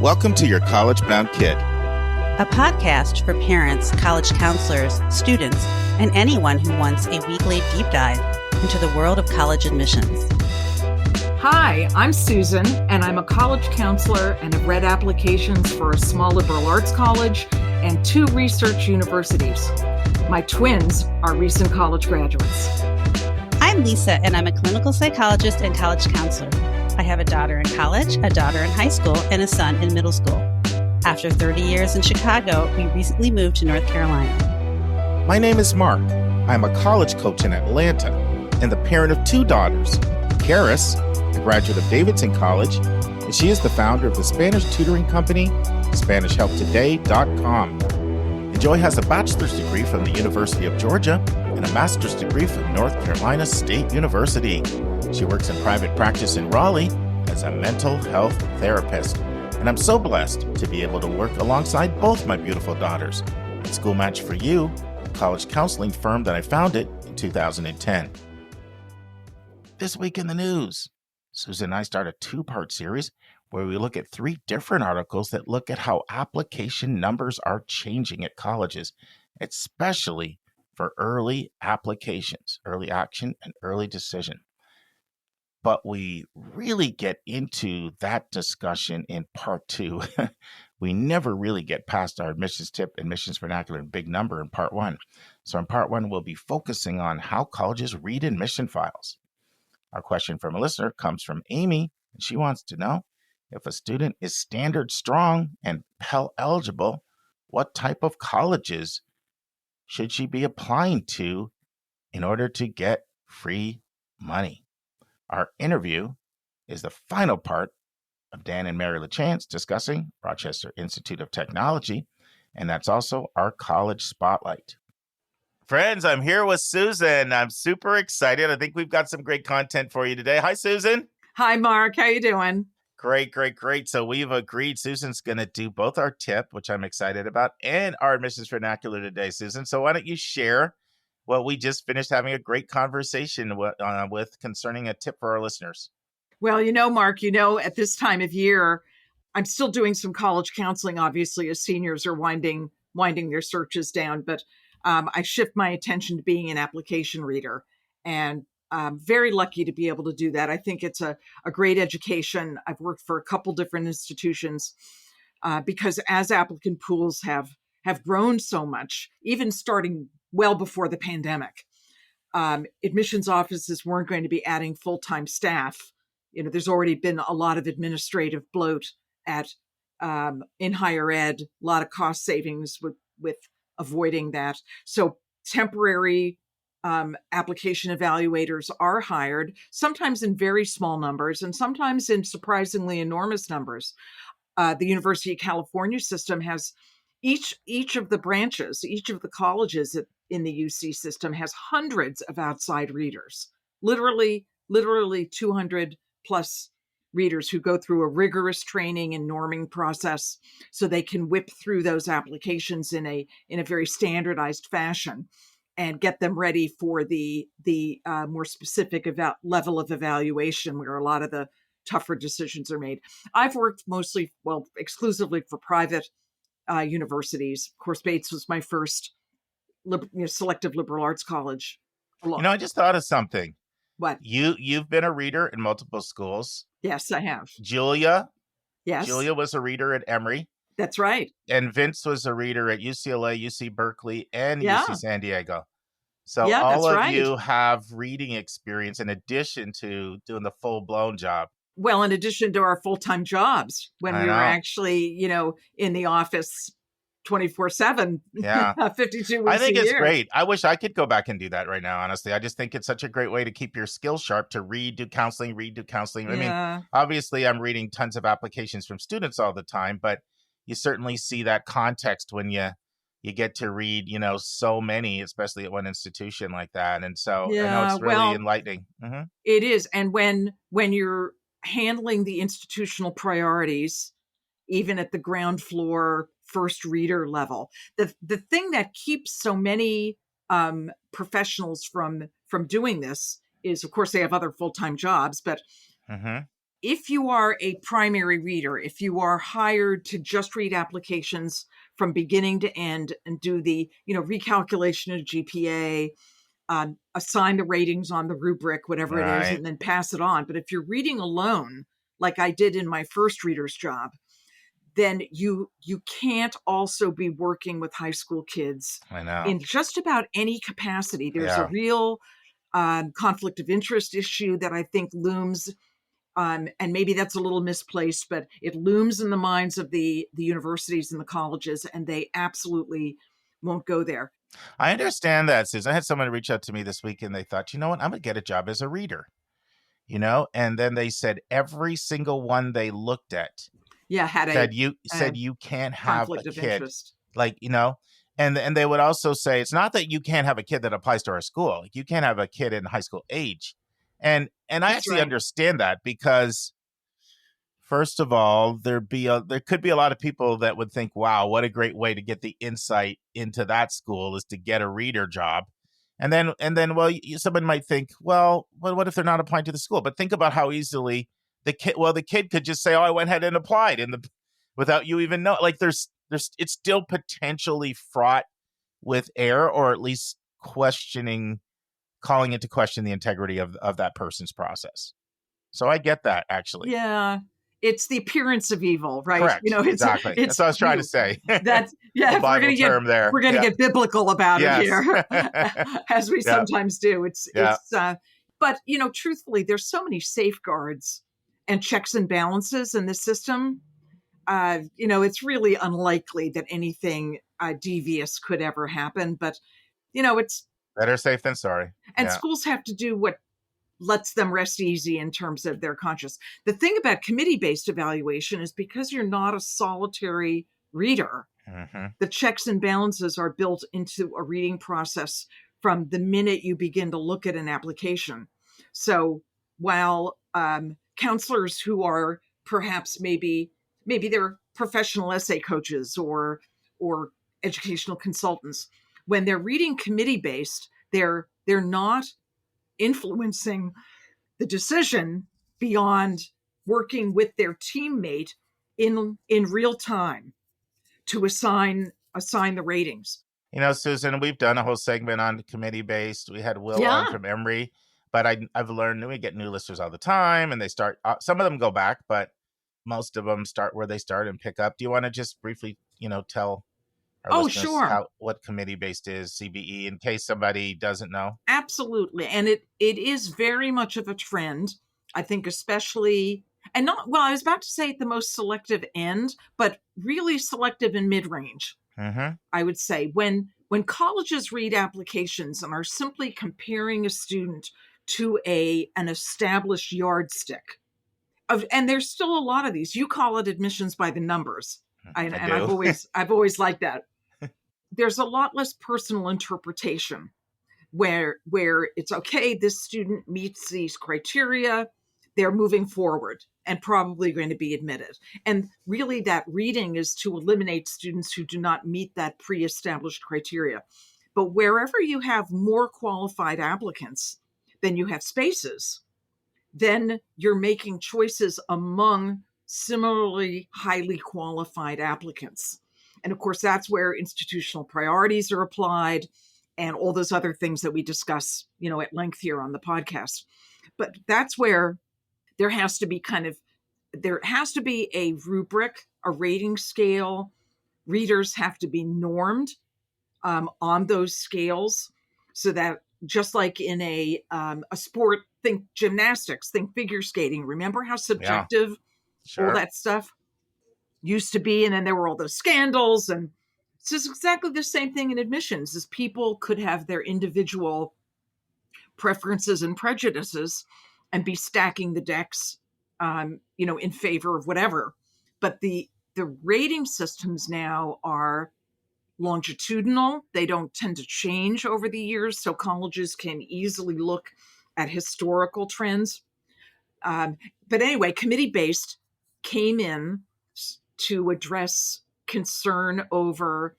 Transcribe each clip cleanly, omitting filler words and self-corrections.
Welcome to Your College Bound Kid, a podcast for parents, college counselors, students, and anyone who wants a weekly deep dive into the world of college admissions. Hi, I'm Susan, and I'm a college counselor and have read applications for a small liberal arts college and 2 research universities. My twins are recent college graduates. I'm Lisa, and I'm a clinical psychologist and college counselor. I have a daughter in college, a daughter in high school, and a son in middle school. After 30 years in Chicago, we recently moved to North Carolina. My name is Mark. I'm a college coach in Atlanta and the parent of 2 daughters. Karis, a graduate of Davidson College, and she is the founder of the Spanish tutoring company, SpanishHelpToday.com. And Joy has a bachelor's degree from the University of Georgia and a master's degree from North Carolina State University. She works in private practice in Raleigh as a mental health therapist. And I'm so blessed to be able to work alongside both my beautiful daughters at School Match for You, a college counseling firm that I founded in 2010. This week in the news, Susan and I start a 2-part series where we look at 3 different articles that look at how application numbers are changing at colleges, especially for early applications, early action, and early decision. But we really get into that discussion in part 2. We never really get past our admissions tip, admissions vernacular, and big number in part 1. So in part 1, we'll be focusing on how colleges read admission files. Our question from a listener comes from Amy, and she wants to know if a student is standard strong and Pell eligible, what type of colleges should she be applying to in order to get free money? Our interview is the final part of Dan and Mary LaChance discussing Rochester Institute of Technology, and that's also our college spotlight. Friends, I'm here with Susan. I'm super excited. I think we've got some great content for you today. Hi, Susan. Hi, Mark. How you doing? Great. So we've agreed Susan's going to do both our tip, which I'm excited about, and our admissions vernacular today, Susan. So why don't you share what we just finished having a great conversation with concerning a tip for our listeners? Well, Mark, at this time of year, I'm still doing some college counseling, obviously, as seniors are winding their searches down. But I shift my attention to being an application reader, and I'm very lucky to be able to do that. I think it's a great education. I've worked for a couple different institutions because as applicant pools have grown so much, even starting well before the pandemic, admissions offices weren't going to be adding full-time staff. There's already been a lot of administrative bloat in higher ed, a lot of cost savings with avoiding that. So temporary application evaluators are hired, sometimes in very small numbers and sometimes in surprisingly enormous numbers. The University of California system has each of the branches, each of the colleges in the UC system has hundreds of outside readers, literally 200 plus readers who go through a rigorous training and norming process so they can whip through those applications in a very standardized fashion and get them ready for the more specific level of evaluation where a lot of the tougher decisions are made. I've worked exclusively for private universities. Of course, Bates was my first selective liberal arts college. I just thought of something. What? You've been a reader in multiple schools. Yes, I have. Julia. Yes. Julia was a reader at Emory. That's right. And Vince was a reader at UCLA, UC Berkeley, and UC San Diego. So all of you have reading experience in addition to doing the full-blown job. Well, in addition to our full-time jobs when we were actually, in the office 24/7, 52 weeks I think a it's year. great. I wish I could go back and do that right now, honestly. I just think it's such a great way to keep your skills sharp, to read, do counseling. Yeah. I mean, obviously I'm reading tons of applications from students all the time, but you certainly see that context when you get to read, so many, especially at one institution like that. And so I know it's really enlightening. Mm-hmm. It is. And when you're handling the institutional priorities, even at the ground floor first reader level, the thing that keeps so many professionals from doing this is, of course, they have other full-time jobs, but if you are a primary reader, if you are hired to just read applications from beginning to end and do the, recalculation of GPA, assign the ratings on the rubric, whatever it is, Right. and then pass it on. But if you're reading alone, like I did in my first reader's job, then you can't also be working with high school kids I know. in just about any capacity. There's a Yeah. real conflict of interest issue that I think looms, and maybe that's a little misplaced, but it looms in the minds of the universities and the colleges, and they absolutely won't go there. I understand that, Susan. I had someone reach out to me this week and they thought, you know what, I'm going to get a job as a reader, and then they said every single one they looked at Yeah, had said a you can't have a conflict of kid, interest. like, and they would also say it's not that you can't have a kid that applies to our school. Like, you can't have a kid in high school age. And I That's actually right. understand that because first of all, there could be a lot of people that would think, wow, what a great way to get the insight into that school is to get a reader job. And then, well, someone might think, well, what if they're not applying to the school? But think about how easily the kid could just say, oh, I went ahead and applied without you even know. Like it's still potentially fraught with error, or at least calling into question the integrity of that person's process. So I get that, actually. Yeah, it's the appearance of evil, right? Correct. Exactly. That's It's what I was trying to say. that's The if we're Bible gonna get term there. we're gonna Yeah. get biblical about it Yes. here, as we Yeah. sometimes do. Yeah. But truthfully, there's so many safeguards and checks and balances in the system. It's really unlikely that anything devious could ever happen. But it's Better safe than sorry. and Yeah. schools have to do what lets them rest easy in terms of their conscience. The thing about committee-based evaluation is because you're not a solitary reader, Mm-hmm. the checks and balances are built into a reading process from the minute you begin to look at an application. So while counselors who are perhaps maybe they're professional essay coaches or educational consultants, when they're reading committee-based, they're not influencing the decision beyond working with their teammate in real time to assign the ratings. Susan, we've done a whole segment on committee based. We had Will Yeah. on from Emory, but I've learned we get new listeners all the time, and they start. Some of them go back, but most of them start where they start and pick up. Do you want to just briefly, tell our listeners Sure. what committee based is, CBE, in case somebody doesn't know? Absolutely. And it is very much of a trend, I think, especially, and not, well, I was about to say at the most selective end, but really selective in mid-range. Mm-hmm. I would say when colleges read applications and are simply comparing a student to an established yardstick and there's still a lot of these. You call it admissions by the numbers. And I've always liked that. There's a lot less personal interpretation where it's okay, this student meets these criteria, they're moving forward and probably going to be admitted. And really that reading is to eliminate students who do not meet that pre-established criteria. But wherever you have more qualified applicants than you have spaces, then you're making choices among similarly highly qualified applicants. And of course, that's where institutional priorities are applied and all those other things that we discuss, at length here on the podcast. But that's where there has to be a rubric, a rating scale. Readers have to be normed on those scales so that just like in a sport, think gymnastics, think figure skating. Remember how subjective Sure. all that stuff used to be? And then there were all those scandals. And it's just exactly the same thing in admissions, as people could have their individual preferences and prejudices and be stacking the decks, in favor of whatever. But the rating systems now are longitudinal. They don't tend to change over the years, so colleges can easily look at historical trends. But anyway, committee-based came in to address concern over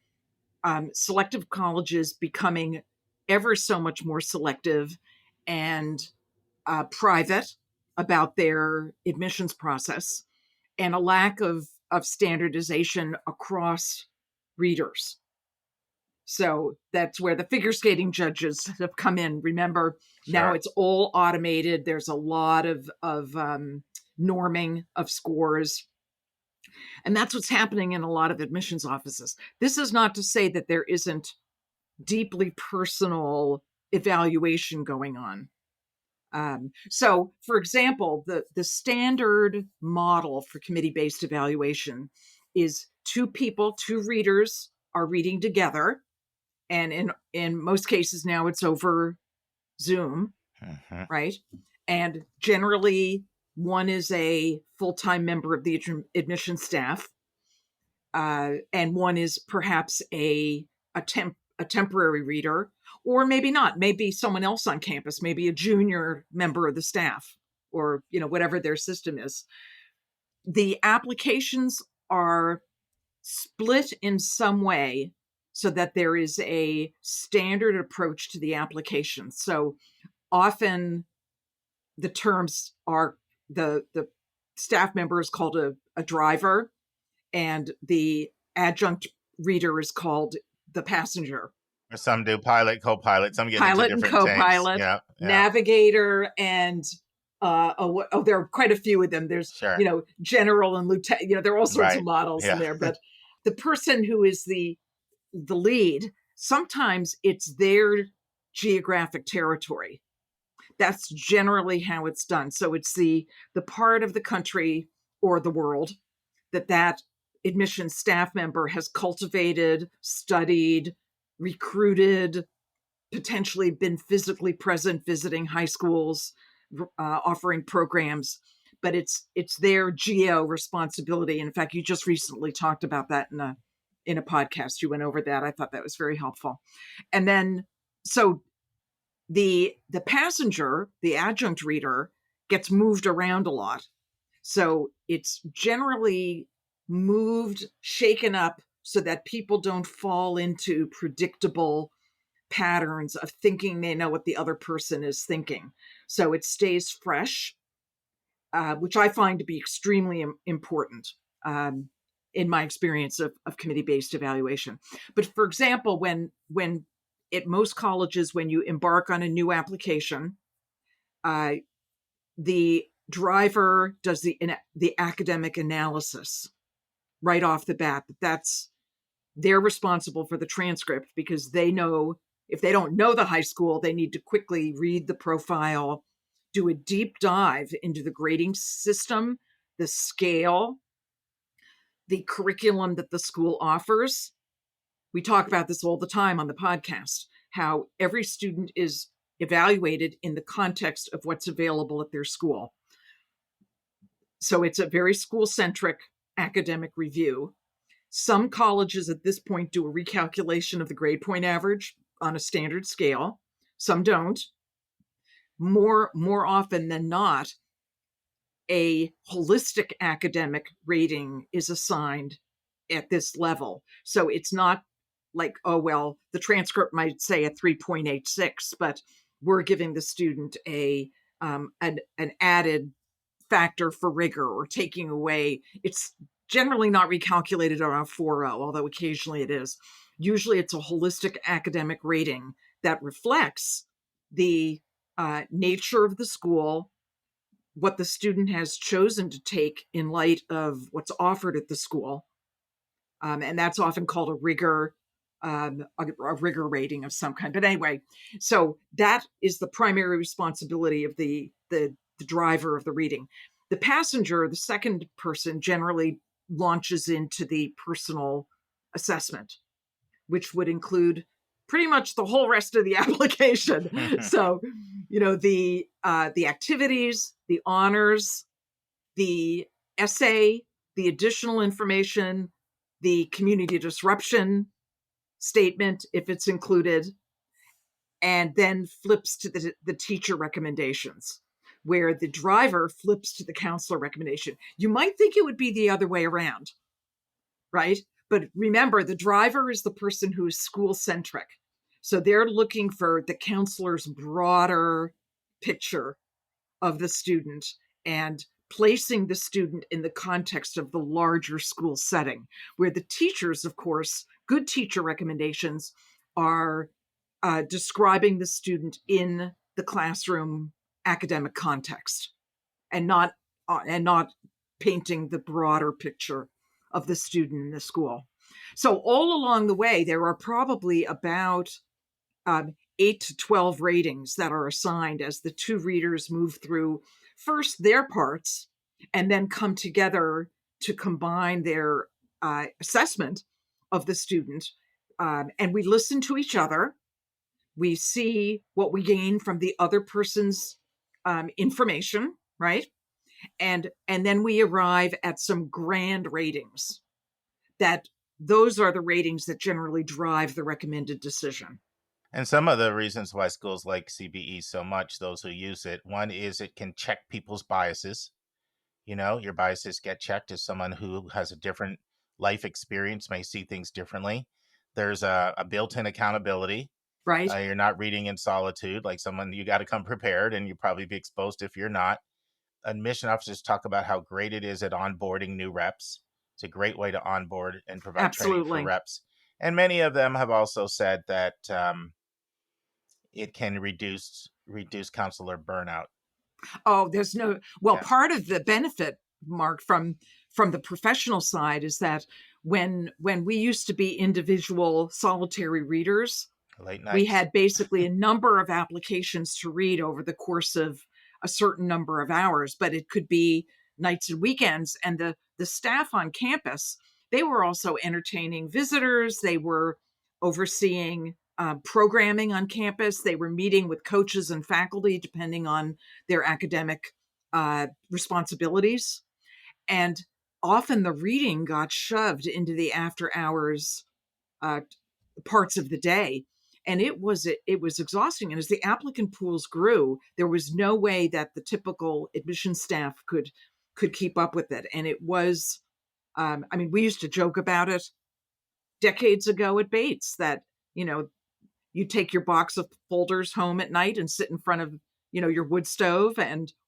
selective colleges becoming ever so much more selective and private about their admissions process and a lack of standardization across readers. So that's where the figure skating judges have come in. Remember, now Sure. it's all automated. There's a lot of norming of scores. And that's what's happening in a lot of admissions offices. This is not to say that there isn't deeply personal evaluation going on. So, for example, the standard model for committee-based evaluation is two readers are reading together. And in most cases now it's over Zoom, right? And generally one is a full-time member of the admission staff, and one is perhaps a temporary reader, or maybe not, maybe someone else on campus, maybe a junior member of the staff, or whatever their system is. The applications are split in some way so that there is a standard approach to the application. So often the terms are the staff member is called a driver, and the adjunct reader is called the passenger. Or some do pilot, co-pilot. Some get Pilot into and different co-pilot, tanks. Yeah. navigator, and there are quite a few of them. There's Sure. general and lieutenant. There are all sorts of models in there. But the person who is the lead, sometimes it's their geographic territory. That's generally how it's done. So it's the part of the country or the world that admissions staff member has cultivated, studied, recruited, potentially been physically present, visiting high schools, offering programs. But it's their geo responsibility. And in fact, you just recently talked about that in a podcast. You went over that. I thought that was very helpful. And then, so the passenger, the adjunct reader, gets moved around a lot. So it's generally moved, shaken up, so that people don't fall into predictable patterns of thinking they know what the other person is thinking. So it stays fresh, which I find to be extremely important in my experience of committee-based evaluation. But for example, when at most colleges, when you embark on a new application, the driver does the academic analysis right off the bat. They're responsible for the transcript, because they know if they don't know the high school, they need to quickly read the profile, do a deep dive into the grading system, the scale, the curriculum that the school offers. We talk about this all the time on the podcast, how every student is evaluated in the context of what's available at their school. So it's a very school-centric academic review. Some colleges at this point do a recalculation of the grade point average on a standard scale. Some don't. More often than not, a holistic academic rating is assigned at this level. So it's not like, oh, well, the transcript might say a 3.86, but we're giving the student an added factor for rigor, or taking away. It's generally not recalculated on a 4.0, although occasionally it is. Usually it's a holistic academic rating that reflects the nature of the school, what the student has chosen to take in light of what's offered at the school. And that's often called a rigor rating of some kind. But anyway, so that is the primary responsibility of the driver of the reading. The passenger, the second person, generally launches into the personal assessment, which would include pretty much the whole rest of the application. So, the activities, the honors, the essay, the additional information, the community disruption statement, if it's included, and then flips to the teacher recommendations, where the driver flips to the counselor recommendation. You might think it would be the other way around, right? But remember, the driver is the person who is school-centric. So they're looking for the counselor's broader picture of the student and placing the student in the context of the larger school setting, where the teachers, of course, good teacher recommendations are describing the student in the classroom academic context, and not painting the broader picture of the student in the school. So all along the way, there are probably about 8 to 12 ratings that are assigned as the two readers move through first their parts and then come together to combine their assessment of the student. And we listen to each other. We see what we gain from the other person's information, right? And then we arrive at some grand ratings. That those are the ratings that generally drive the recommended decision. And some of the reasons why schools like CBE so much, those who use it, one is it can check people's biases. You know, your biases get checked as someone who has a different life experience may see things differently. There's a built-in accountability. Right. You're not reading in solitude like someone, you got to come prepared, and you probably be exposed if you're not. Admission officers talk about how great it is at onboarding new reps. It's a great way to onboard and provide training for reps. And many of them have also said that it can reduce counselor burnout. Oh, there's no, well, part of the benefit, Mark, from the professional side is that when we used to be individual solitary readers, late nights, we had basically a number of applications to read over the course of a certain number of hours, but it could be nights and weekends. And the staff on campus, they were also entertaining visitors. They were overseeing programming on campus. They were meeting with coaches and faculty, depending on their academic responsibilities. And often the reading got shoved into the after hours parts of the day. And it was exhausting. And as the applicant pools grew, there was no way that the typical admission staff could keep up with it. And it was, I mean, we used to joke about it decades ago at Bates that, you know, you take your box of folders home at night and sit in front of, you know, your wood stove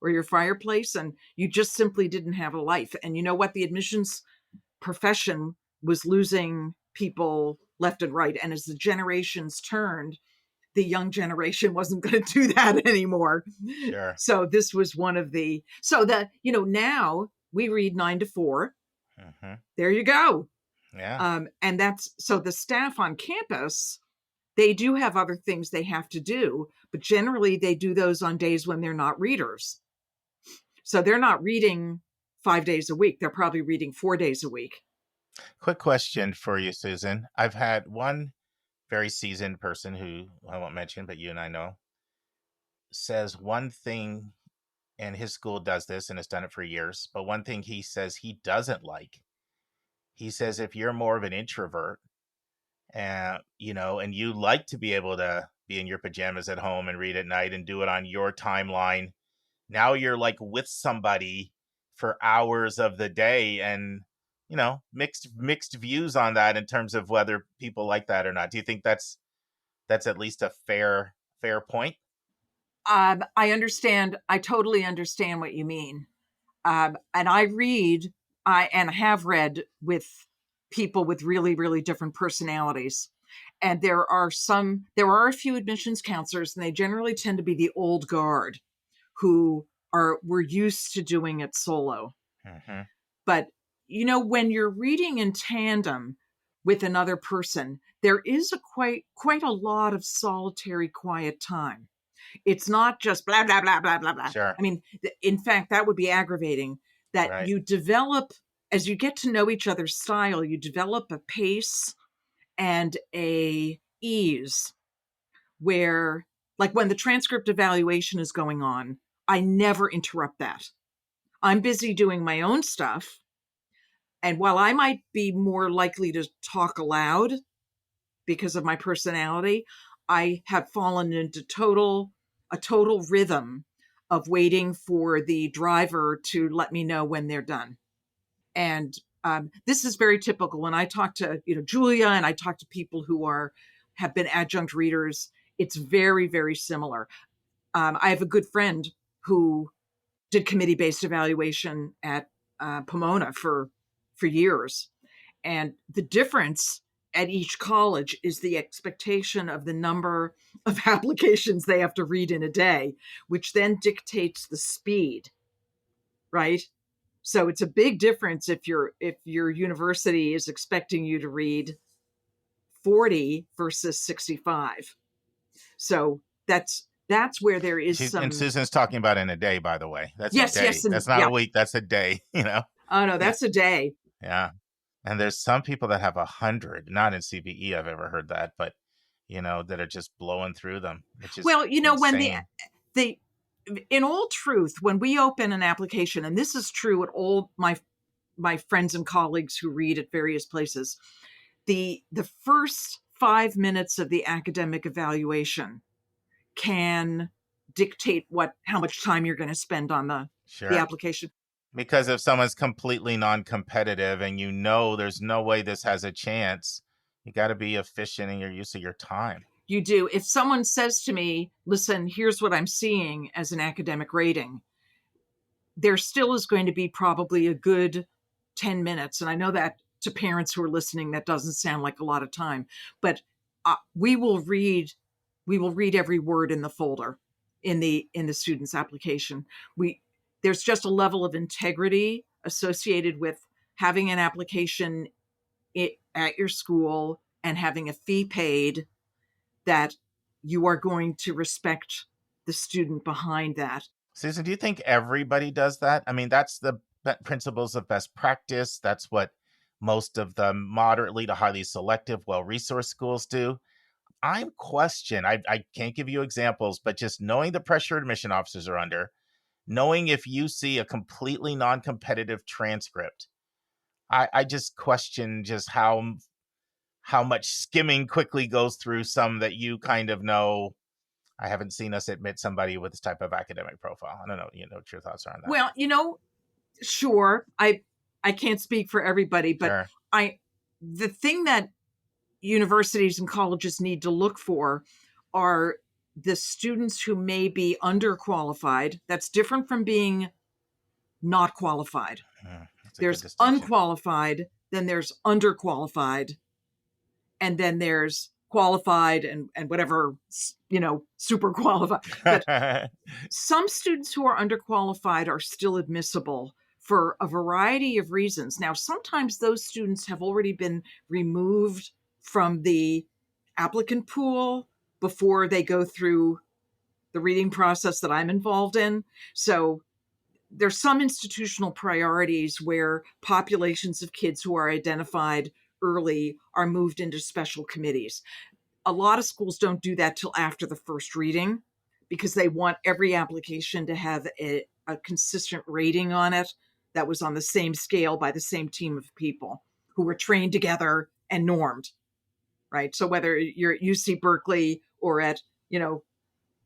or your fireplace, and you just simply didn't have a life. And you know what? The admissions profession was losing people left and right. And as the generations turned, the young generation wasn't going to do that anymore. Sure. So this was one of the, now we read 9 to 4. Mm-hmm. There you go. Yeah. And that's, so the staff on campus, they do have other things they have to do, but generally they do those on days when they're not readers. So they're not reading 5 days a week. They're probably reading 4 days a week. Quick question for you, Susan. I've had one very seasoned person who I won't mention, but you and I know, says one thing, and his school does this and has done it for years, but one thing he says he doesn't like, he says if you're more of an introvert, and you like to be able to be in your pajamas at home and read at night and do it on your timeline, now you're like with somebody for hours of the day, and mixed views on that in terms of whether people like that or not. Do you think that's at least a fair point? I understand. I totally understand what you mean. And I have read with people with really, really different personalities. And there are a few admissions counselors, and they generally tend to be the old guard who were used to doing it solo. Mm-hmm. But, when you're reading in tandem with another person, there is quite a lot of solitary, quiet time. It's not just blah, blah, blah, blah, blah, blah. Sure. I mean, in fact, that would be aggravating. That right. You develop, as you get to know each other's style, you develop a pace and a ease where, like when the transcript evaluation is going on, I never interrupt that. I'm busy doing my own stuff. And while I might be more likely to talk aloud because of my personality, I have fallen into a total rhythm of waiting for the driver to let me know when they're done. And this is very typical. When I talk to Julia, and I talk to people who have been adjunct readers, it's very, very similar. I have a good friend who did committee-based evaluation at Pomona for years. And the difference at each college is the expectation of the number of applications they have to read in a day, which then dictates the speed, right? So it's a big difference if your university is expecting you to read 40 versus 65. So that's where there is And Susan's talking about in a day, by the way. That's yes, a day. yes, and That's not a week. That's a day, Oh no, that's a day. Yeah. And there's some people that have 100, not in CBE, I've ever heard that, but, that are just blowing through them, which is Well, insane. when the in all truth, when we open an application, and this is true at all my friends and colleagues who read at various places, the first 5 minutes of the academic evaluation can dictate how much time you're going to spend on the application. Because if someone's completely non-competitive and there's no way this has a chance, you got to be efficient in your use of your time. You do. If someone says to me, listen, here's what I'm seeing as an academic rating, there still is going to be probably a good 10 minutes. And I know that to parents who are listening, that doesn't sound like a lot of time, but we will read every word in the folder in the student's application. There's just a level of integrity associated with having an application at your school and having a fee paid that you are going to respect the student behind that. Susan, do you think everybody does that? I mean, that's the principles of best practice. That's what most of the moderately to highly selective, well-resourced schools do. I can't give you examples, but just knowing the pressure admission officers are under, knowing if you see a completely non-competitive transcript, I just question just how much skimming quickly goes through some that you kind of know. I haven't seen us admit somebody with this type of academic profile. I don't know, what your thoughts are on that. Well, sure. I can't speak for everybody, but sure. The thing that universities and colleges need to look for are the students who may be underqualified. That's different from being not qualified. There's unqualified, then there's underqualified, and then there's qualified and whatever, super qualified. But some students who are underqualified are still admissible for a variety of reasons. Now, sometimes those students have already been removed from the applicant pool before they go through the reading process that I'm involved in. So there's some institutional priorities where populations of kids who are identified early are moved into special committees. A lot of schools don't do that till after the first reading because they want every application to have a consistent rating on it that was on the same scale by the same team of people who were trained together and normed, right? So whether you're at UC Berkeley or at,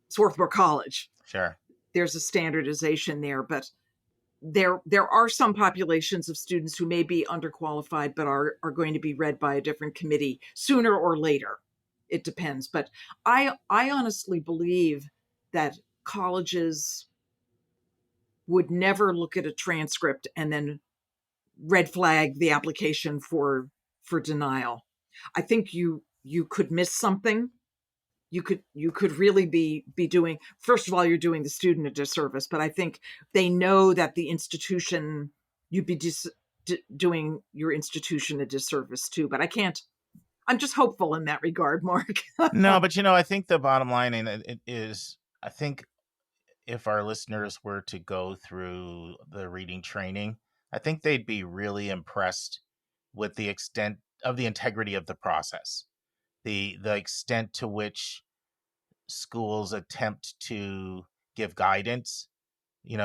Swarthmore College, sure, there's a standardization there, but there are some populations of students who may be underqualified, but are going to be read by a different committee sooner or later. It depends. But I honestly believe that colleges would never look at a transcript and then red flag the application for denial. I think you could miss something. You could really be doing, first of all, you're doing the student a disservice, but I think they know that the institution, you'd be doing your institution a disservice too. But I'm just hopeful in that regard, Mark. No, but I think the bottom line is, I think if our listeners were to go through the reading training, I think they'd be really impressed with the extent of the integrity of the process, the extent to which schools attempt to give guidance,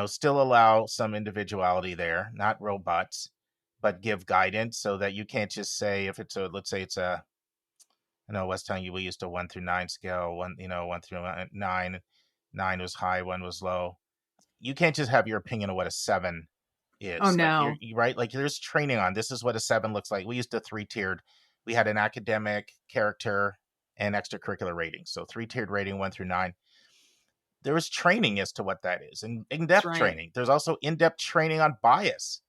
still allow some individuality there, not robots, but give guidance so that you can't just say if it's let's say it's a, Westtown, we used a 1 through 9 scale, 1 through 9, 9 was high, 1 was low. You can't just have your opinion of what a 7 is. Oh, no. Right? Like there's training on, this is what a 7 looks like. We used a 3-tiered. We had an academic, character, and extracurricular rating. So 3-tiered rating, 1 through 9. there is training as to what that is, and That's in-depth right. training. There's also in-depth training on bias,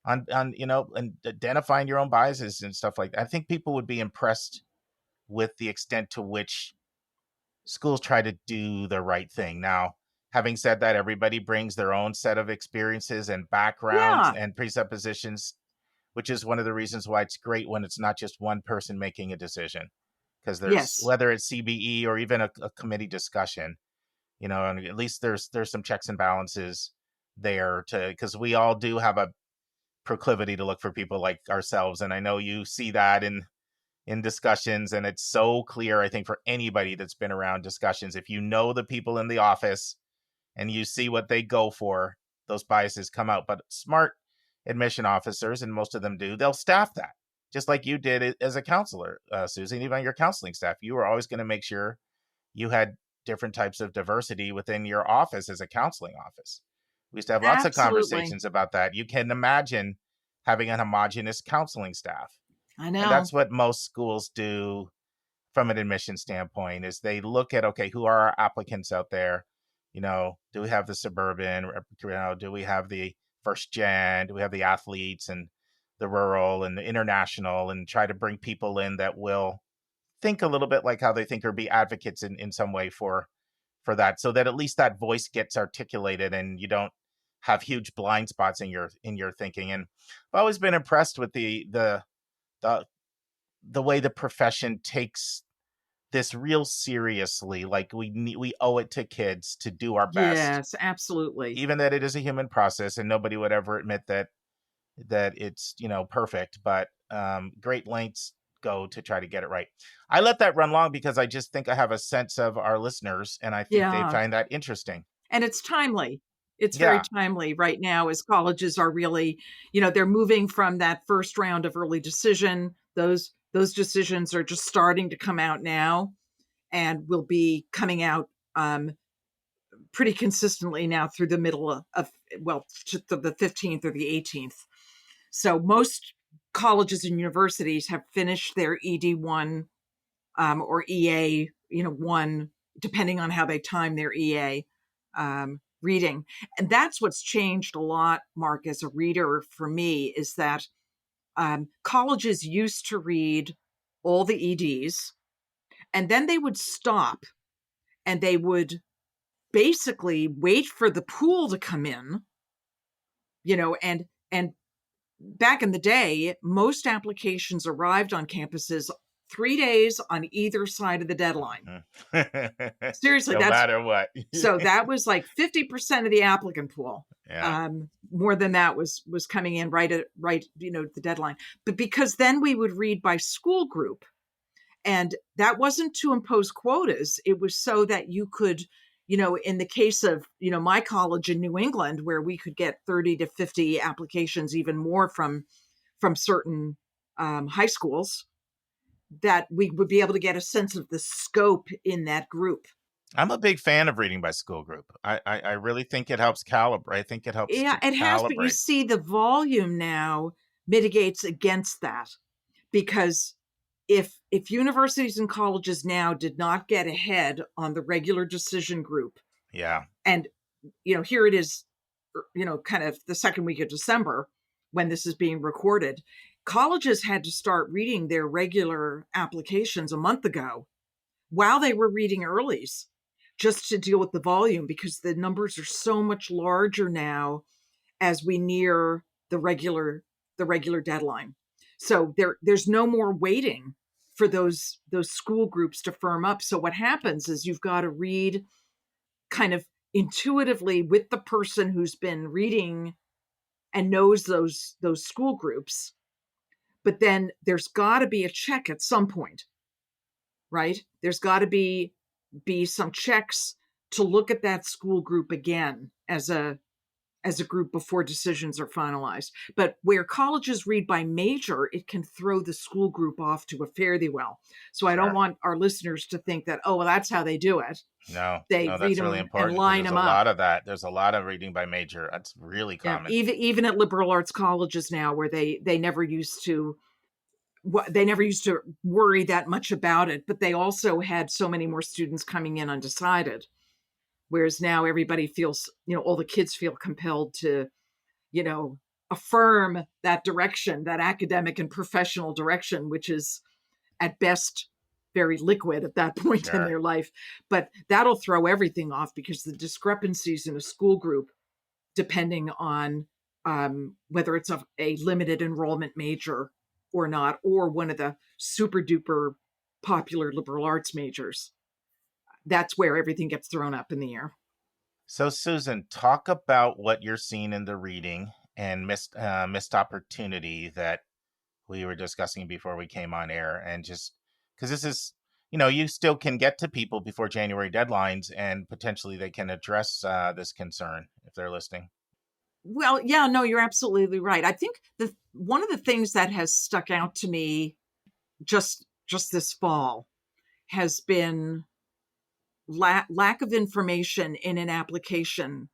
on and identifying your own biases and stuff like that. I think people would be impressed with the extent to which schools try to do the right thing. Now, having said that, everybody brings their own set of experiences and backgrounds Yeah. and presuppositions, which is one of the reasons why it's great when it's not just one person making a decision. Because there's, Yes. whether it's CBE or even a committee discussion, and at least there's some checks and balances there, to because we all do have a proclivity to look for people like ourselves, and I know you see that in discussions, and it's so clear, I think, for anybody that's been around discussions. If you know the people in the office and you see what they go for, those biases come out. But smart admission officers, and most of them do, they'll staff that, just like you did it as a counselor, Susie. And even on your counseling staff, you were always going to make sure you had different types of diversity within your office as a counseling office. We used to have lots of Absolutely. conversations about that. You can imagine having an homogenous counseling staff. I And know. that's what most schools do from an admission standpoint, is they look at, okay, who are our applicants out there? Do we have the suburban, do we have the first gen, do we have the athletes, and the rural and the international, and try to bring people in that will think a little bit like how they think, or be advocates in some way for that, so that at least that voice gets articulated and you don't have huge blind spots in your thinking. And I've always been impressed with the the way the profession takes this real seriously. Like, we owe it to kids to do our best, Yes, absolutely. even that it is a human process, and nobody would ever admit that it's perfect, but great lengths go to try to get it right. I let that run long because I just think I have a sense of our listeners, and I think they Yeah. find that interesting. And it's timely. It's very Yeah. timely right now, as colleges are really, they're moving from that first round of early decision. Those decisions are just starting to come out now, and will be coming out pretty consistently now through the middle of well, to the 15th or the 18th. So most colleges and universities have finished their ED1 or EA, one, depending on how they time their EA reading. And that's what's changed a lot, Mark, as a reader for me, is that colleges used to read all the EDs, and then they would stop, and they would basically wait for the pool to come in, and back in the day, most applications arrived on campuses 3 days on either side of the deadline. Seriously, No matter what. so that was like 50% of the applicant pool. Yeah. More than that was coming in right at the deadline. But because then we would read by school group, and that wasn't to impose quotas. It was so that you could, in the case of, my college in New England, where we could get 30 to 50 applications, even more from certain high schools, that we would be able to get a sense of the scope in that group. I'm a big fan of reading by school group. I really think it helps calibrate. I think it helps Yeah, to it has, but you calibrate. see the volume now mitigates against that, because if universities and colleges now did not get ahead on the regular decision group, Yeah. and here it is, kind of the second week of December when this is being recorded, colleges had to start reading their regular applications a month ago while they were reading earlies, just to deal with the volume, because the numbers are so much larger now as we near the regular deadline. So there's no more waiting for those school groups to firm up. So what happens is you've got to read kind of intuitively with the person who's been reading and knows those school groups. But then there's got to be a check at some point, right? There's got to be some checks to look at that school group again as a group before decisions are finalized. But where colleges read by major, it can throw the school group off to a fare thee well. So I don't Sure. want our listeners to think that, oh, well, that's how they do it. No, They no, read that's really them and important, because line there's them a up. lot of that. There's a lot of reading by major. That's really Yeah, common. even at liberal arts colleges now, where they never used to worry that much about it, but they also had so many more students coming in undecided. Whereas now everybody feels, all the kids feel compelled to, affirm that direction, that academic and professional direction, which is at best very liquid at that point in Sure. their life. But that'll throw everything off because the discrepancies in a school group, depending on whether it's a limited enrollment major or not, or one of the super duper popular liberal arts majors, that's where everything gets thrown up in the air. So, Susan, talk about what you're seeing in the reading and missed opportunity that we were discussing before we came on air, and just because this is, you still can get to people before January deadlines, and potentially they can address this concern if they're listening. Well, yeah, no, you're absolutely right. I think one of the things that has stuck out to me just this fall has been lack of information in an application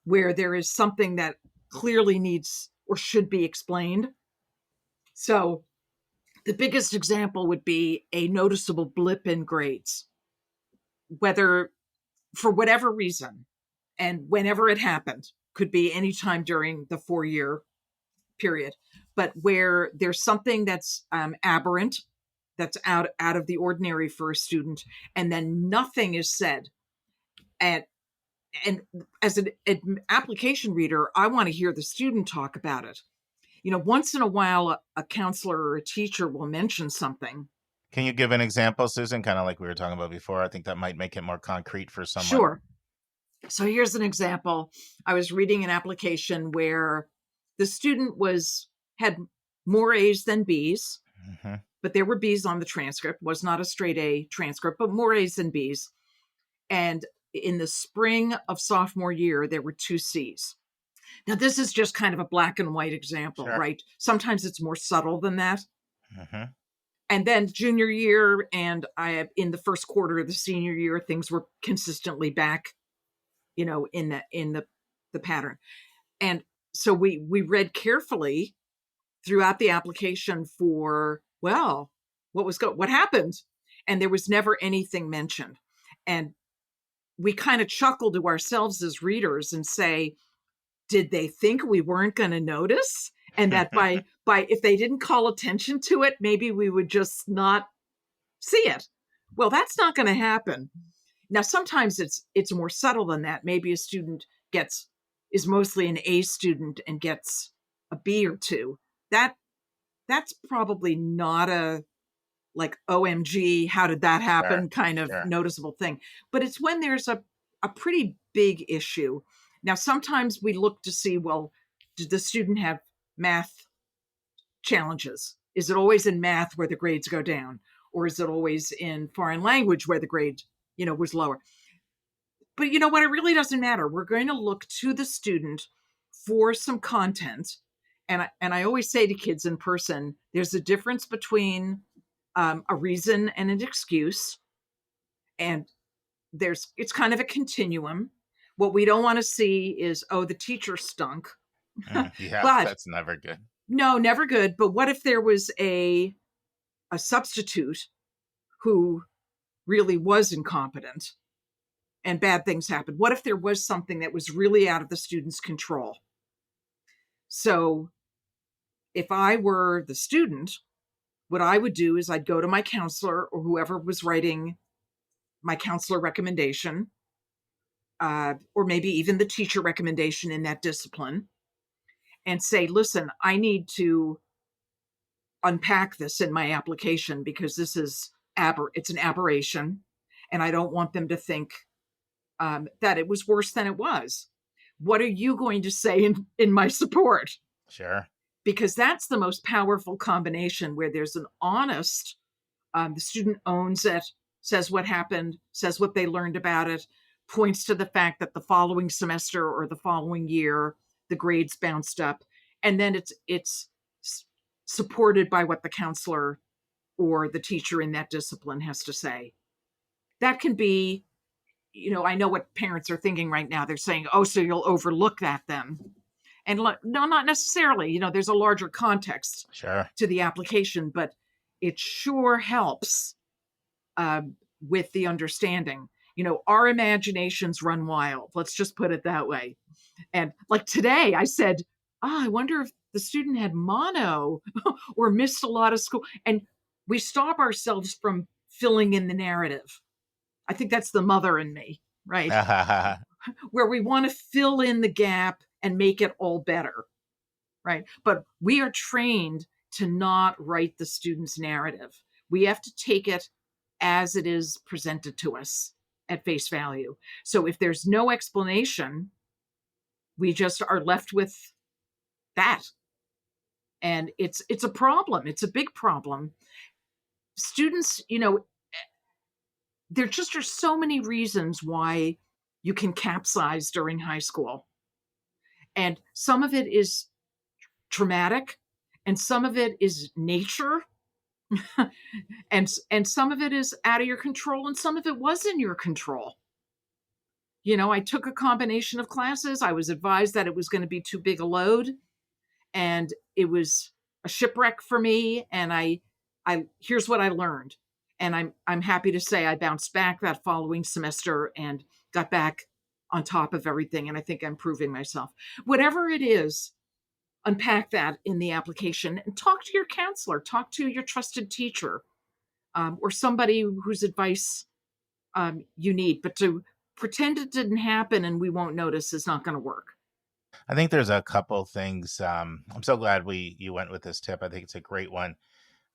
where there is something that clearly needs or should be explained. So the biggest example would be a noticeable blip in grades, whether for whatever reason and whenever it happened, could be anytime during the 4-year period, but where there's something that's aberrant, that's out of the ordinary for a student, and then nothing is said. And as an application reader, I want to hear the student talk about it. Once in a while, a counselor or a teacher will mention something. Can you give an example, Susan? Kind of like we were talking about before. I think that might make it more concrete for someone. Sure. So here's an example. I was reading an application where the student had more A's than B's, but there were B's on the transcript. Was not a straight A transcript, but more A's than B's. And in the spring of sophomore year, there were 2 C's. Now, this is just kind of a black and white example, Sure. right? Sometimes it's more subtle than that. Mm-hmm. And then junior year and in the first quarter of the senior year, things were consistently back, in the pattern. And so we read carefully throughout the application for, well, what happened? And there was never anything mentioned. And we kind of chuckle to ourselves as readers and say, did they think we weren't going to notice? And that by if they didn't call attention to it, maybe we would just not see it. Well, that's not going to happen. Now, sometimes it's more subtle than that. Maybe a student is mostly an A student and gets a B or 2. That's probably not a like OMG, how did that happen kind of noticeable thing. But it's when there's a pretty big issue. Now, sometimes we look to see, well, did the student have math challenges? Is it always in math where the grades go down? Or is it always in foreign language where the grade, was lower? But you know what? It really doesn't matter. We're going to look to the student for some content. And I always say to kids in person, there's a difference between a reason and an excuse. And it's kind of a continuum. What we don't want to see is, oh, the teacher stunk. Yeah, but that's never good. No, never good. But what if there was a substitute who really was incompetent and bad things happened? What if there was something that was really out of the student's control? So if I were the student, what I would do is I'd go to my counselor or whoever was writing my counselor recommendation, or maybe even the teacher recommendation in that discipline, and say, listen, I need to unpack this in my application because this is it's an aberration, and I don't want them to think that it was worse than it was. What are you going to say in my support? Sure. Because that's the most powerful combination where there's an honest, the student owns it, says what happened, says what they learned about it, points to the fact that the following semester or the following year, the grades bounced up. And then it's supported by what the counselor or the teacher in that discipline has to say. That can be, I know what parents are thinking right now. They're saying, oh, so you'll overlook that then. And no, not necessarily. There's a larger context to the application, but it sure helps with the understanding. Our imaginations run wild. Let's just put it that way. And like today, I said, I wonder if the student had mono or missed a lot of school. And we stop ourselves from filling in the narrative. I think that's the mother in me, right? Where we want to fill in the gap and make it all better, right? But we are trained to not write the student's narrative. We have to take it as it is presented to us at face value. So if there's no explanation, we just are left with that. And it's a problem. It's a big problem. Students, there just are so many reasons why you can capsize during high school. And some of it is traumatic, and some of it is nature, and some of it is out of your control, and some of it was in your control. I took a combination of classes. I was advised that it was going to be too big a load, and it was a shipwreck for me. And I here's what I learned. And I'm happy to say I bounced back that following semester and got back on top of everything. And I think I'm proving myself. Whatever it is, unpack that in the application and talk to your counselor, talk to your trusted teacher, or somebody whose advice you need. But to pretend it didn't happen and we won't notice is not going to work. I think there's a couple things. I'm so glad you went with this tip. I think it's a great one.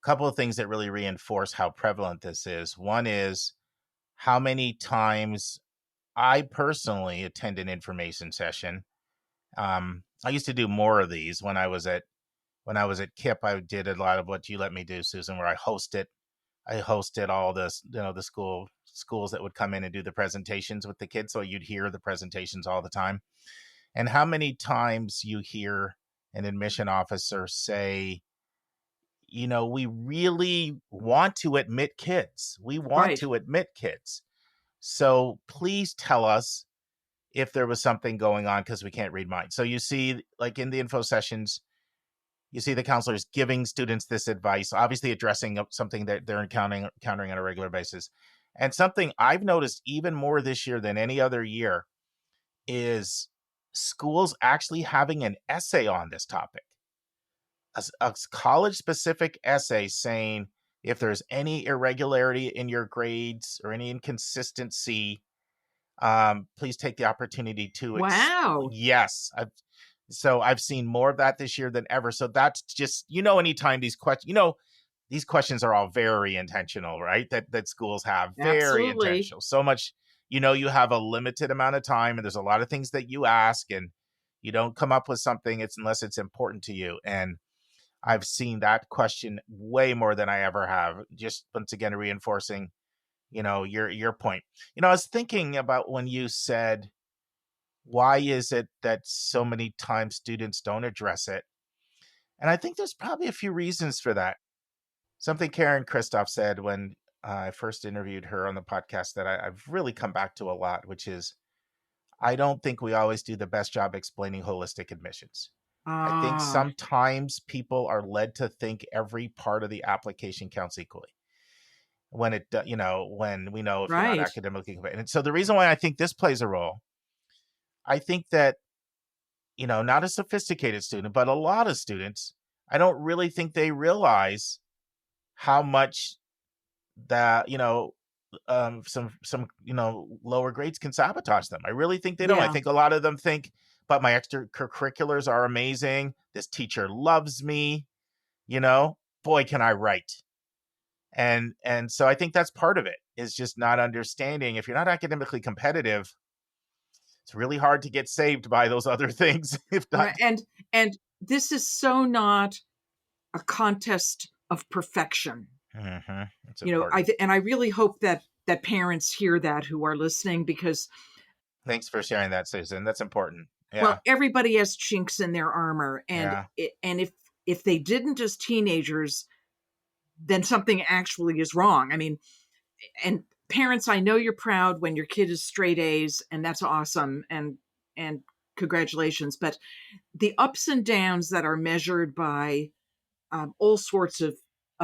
A couple of things that really reinforce how prevalent this is. One is how many times I personally attend an information session. I used to do more of these when I was at KIP. I did a lot of what you let me do, Susan, where I hosted all this, the schools that would come in and do the presentations with the kids. So you'd hear the presentations all the time. And how many times you hear an admission officer say, we really want to admit kids. We want to admit kids. So please tell us if there was something going on because we can't read minds. So you see, like in the info sessions, you see the counselors giving students this advice, obviously addressing something that they're encountering on a regular basis. And something I've noticed even more this year than any other year is schools actually having an essay on this topic, a college-specific essay saying if there's any irregularity in your grades or any inconsistency, please take the opportunity to. Wow. Yes. I've seen more of that this year than ever. So that's just, anytime these questions, these questions are all very intentional, right? That schools have very intentional. So much, you have a limited amount of time and there's a lot of things that you ask and you don't come up with something unless it's important to you. And I've seen that question way more than I ever have. Just once again, reinforcing, your point. I was thinking about when you said, why is it that so many times students don't address it? And I think there's probably a few reasons for that. Something Karen Christoph said when I first interviewed her on the podcast that I've really come back to a lot, which is, I don't think we always do the best job explaining holistic admissions. I think sometimes people are led to think every part of the application counts equally. When when we know if you're not academically competent. And so the reason why I think this plays a role, I think that, not a sophisticated student, but a lot of students, I don't really think they realize how much that, some lower grades can sabotage them. I really think they don't. I think a lot of them think, but my extracurriculars are amazing. This teacher loves me, boy, can I write. And so I think that's part of it, is just not understanding. If you're not academically competitive, it's really hard to get saved by those other things. If not. And this is so not a contest of perfection. Mm-hmm. I really hope that parents hear that who are listening, because thanks for sharing that, Susan. That's important. Yeah. Well, everybody has chinks in their armor, and if they didn't as teenagers, then something actually is wrong. I mean, and parents, I know you're proud when your kid is straight A's, and that's awesome, and congratulations. But the ups and downs that are measured by all sorts of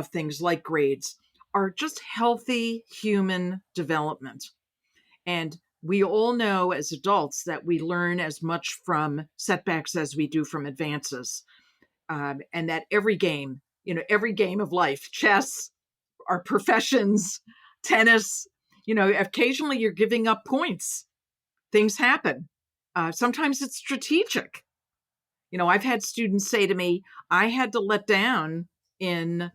things like grades are just healthy human development. And we all know as adults that we learn as much from setbacks as we do from advances. And that every game, every game of life, chess, our professions, tennis, occasionally you're giving up points. Things happen. Sometimes it's strategic. I've had students say to me, I had to let down in,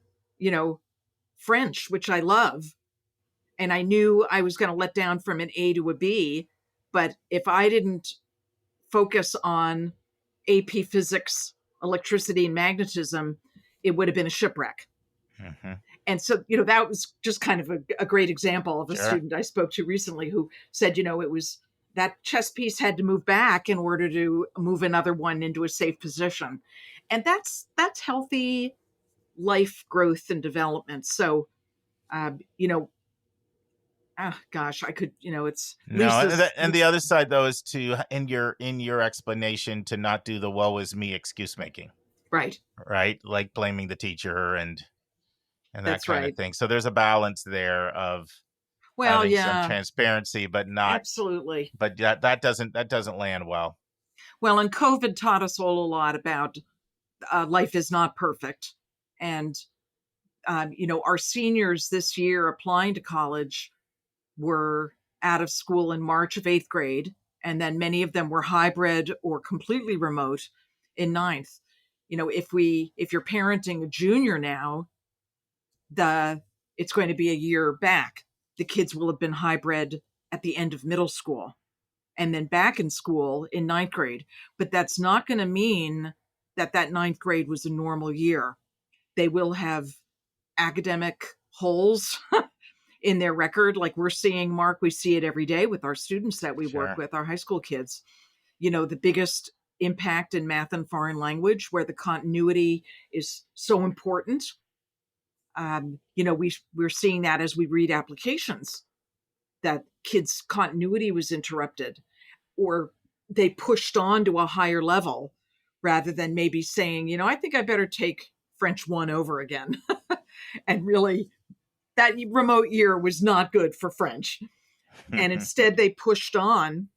French, which I love. And I knew I was going to let down from an A to a B. But if I didn't focus on AP physics, electricity, and magnetism, it would have been a shipwreck. Mm-hmm. And so, that was just kind of a great example of a Sure. student I spoke to recently who said, it was that chess piece had to move back in order to move another one into a safe position. And that's healthy life growth and development. So, gosh, I could, it's No, Lisa's. and the other side though is to in your explanation to not do the woe is me excuse making. Right. Right? Like blaming the teacher and that That's kind right. of thing. So there's a balance there of Well, having some yeah, transparency, but not. absolutely. But that doesn't land well. Well, and COVID taught us all a lot about life is not perfect. And, our seniors this year applying to college were out of school in March of eighth grade. And then many of them were hybrid or completely remote in ninth. If you're parenting a junior now, it's going to be a year back. The kids will have been hybrid at the end of middle school and then back in school in ninth grade. But that's not going to mean that ninth grade was a normal year. They will have academic holes in their record. Like we're seeing, Mark, we see it every day with our students that we work Sure. with, our high school kids. The biggest impact in math and foreign language, where the continuity is so important. We're seeing that as we read applications, that kids' continuity was interrupted, or they pushed on to a higher level rather than maybe saying, I think I better take French 1 over again. And really, that remote year was not good for French. And instead, they pushed on,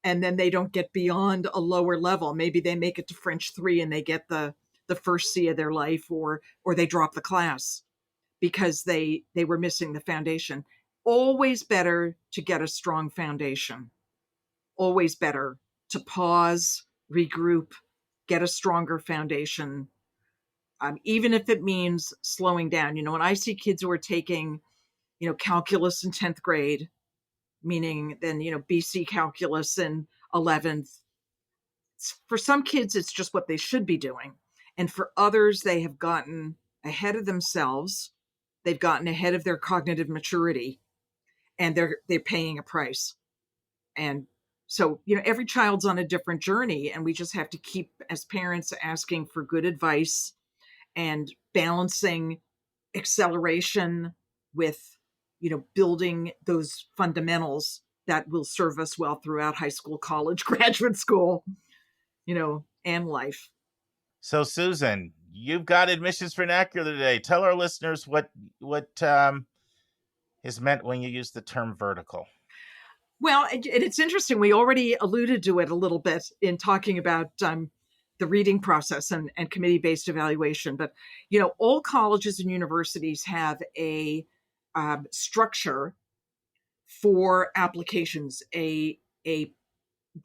and then they don't get beyond a lower level. Maybe they make it to French 3 and they get the first C of their life, or they drop the class because they were missing the foundation. Always better to get a strong foundation. Always better to pause, regroup, get a stronger foundation, even if it means slowing down. When I see kids who are taking, calculus in 10th grade, meaning then, BC calculus in 11th, for some kids, it's just what they should be doing. And for others, they have gotten ahead of themselves. They've gotten ahead of their cognitive maturity, and they're paying a price. And so, every child's on a different journey, and we just have to keep, as parents, asking for good advice and balancing acceleration with, building those fundamentals that will serve us well throughout high school, college, graduate school, and life. So Susan, you've got admissions vernacular today. Tell our listeners what is meant when you use the term vertical. Well, it's interesting. We already alluded to it a little bit in talking about the reading process and committee-based evaluation. But, all colleges and universities have a structure for applications, a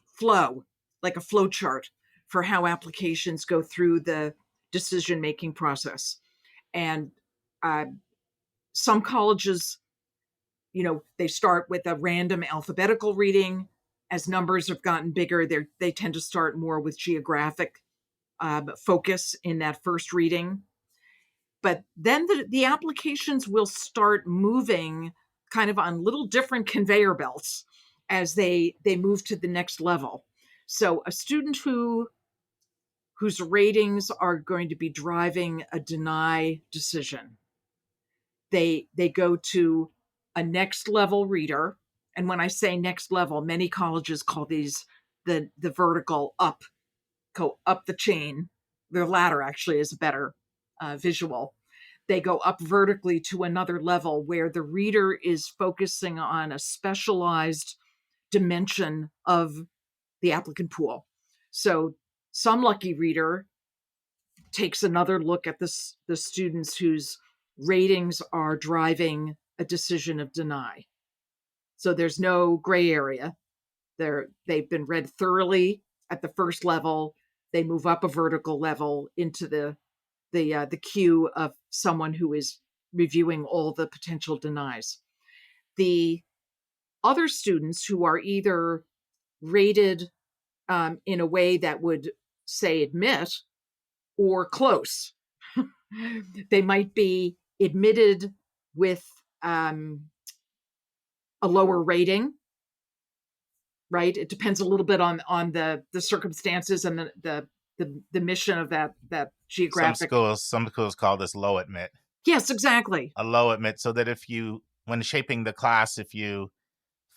flow, like a flow chart for how applications go through the decision-making process. And some colleges, they start with a random alphabetical reading. As numbers have gotten bigger, they tend to start more with geographic focus in that first reading. But then the applications will start moving kind of on little different conveyor belts as they move to the next level. So a student whose ratings are going to be driving a deny decision, they go to a next level reader. And when I say next level, many colleges call these the vertical up, go up the chain. Their ladder actually is a better visual. They go up vertically to another level where the reader is focusing on a specialized dimension of the applicant pool. So some lucky reader takes another look at the students whose ratings are driving a decision of deny. So there's no gray area. They've been read thoroughly at the first level. They move up a vertical level into the queue of someone who is reviewing all the potential denies. The other students who are either rated in a way that would say admit or close. They might be admitted with a lower rating, right? It depends a little bit on the circumstances and the mission of that geographic. Some schools call this low admit. Yes, exactly. A low admit, so that when shaping the class, if you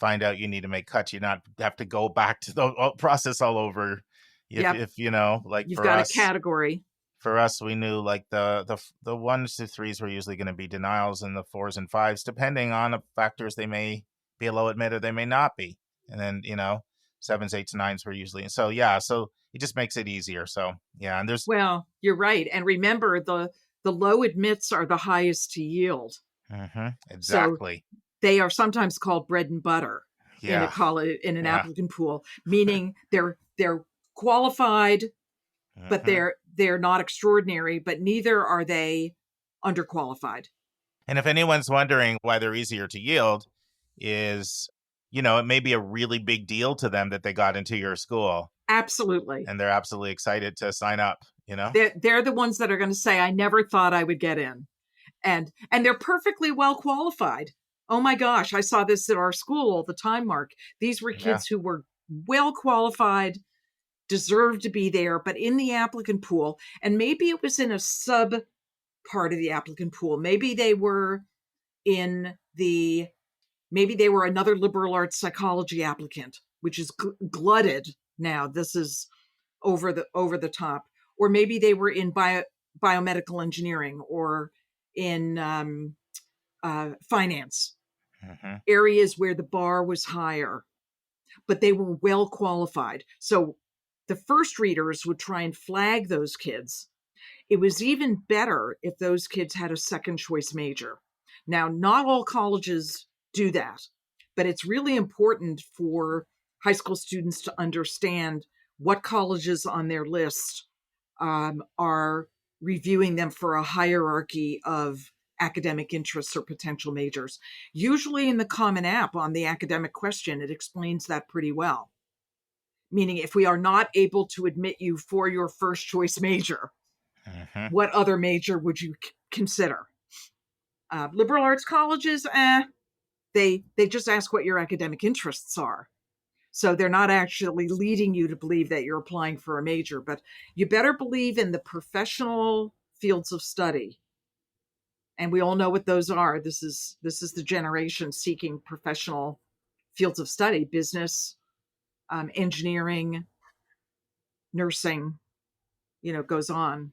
find out you need to make cuts, you not have to go back to the process all over. If like you've for got us, a category. For us, we knew like the 1s to 3s were usually going to be denials, and the 4s and 5s, depending on factors, they may be a low admit or they may not be. And then 7s, 8s, 9s were usually. So so it just makes it easier. So and there's you're right. And remember, the low admits are the highest to yield. Exactly. So they are sometimes called bread and butter in a college, in an applicant pool, meaning they're qualified, but they're not extraordinary, but neither are they underqualified. And if anyone's wondering why they're easier to yield, is it may be a really big deal to them that they got into your school. Absolutely. And they're absolutely excited to sign up. They're the ones that are going to say, I never thought I would get in. And they're perfectly well qualified. Oh my gosh, I saw this at our school all the time, Mark. These were kids who were well qualified, deserved to be there, but in the applicant pool. And maybe it was in a sub part of the applicant pool. Maybe they were another liberal arts psychology applicant, which is glutted now. This is over the top. Or maybe they were in biomedical engineering or in finance, areas where the bar was higher, but they were well qualified. So the first readers would try and flag those kids. It was even better if those kids had a second choice major. Now, not all colleges do that, but it's really important for high school students to understand what colleges on their list are reviewing them for a hierarchy of academic interests or potential majors. Usually in the Common App on the academic question, it explains that pretty well. Meaning, if we are not able to admit you for your first choice major, what other major would you consider? Liberal arts colleges, they just ask what your academic interests are. So they're not actually leading you to believe that you're applying for a major, but you better believe in the professional fields of study. And we all know what those are. This is the generation seeking professional fields of study: business, engineering, nursing, goes on.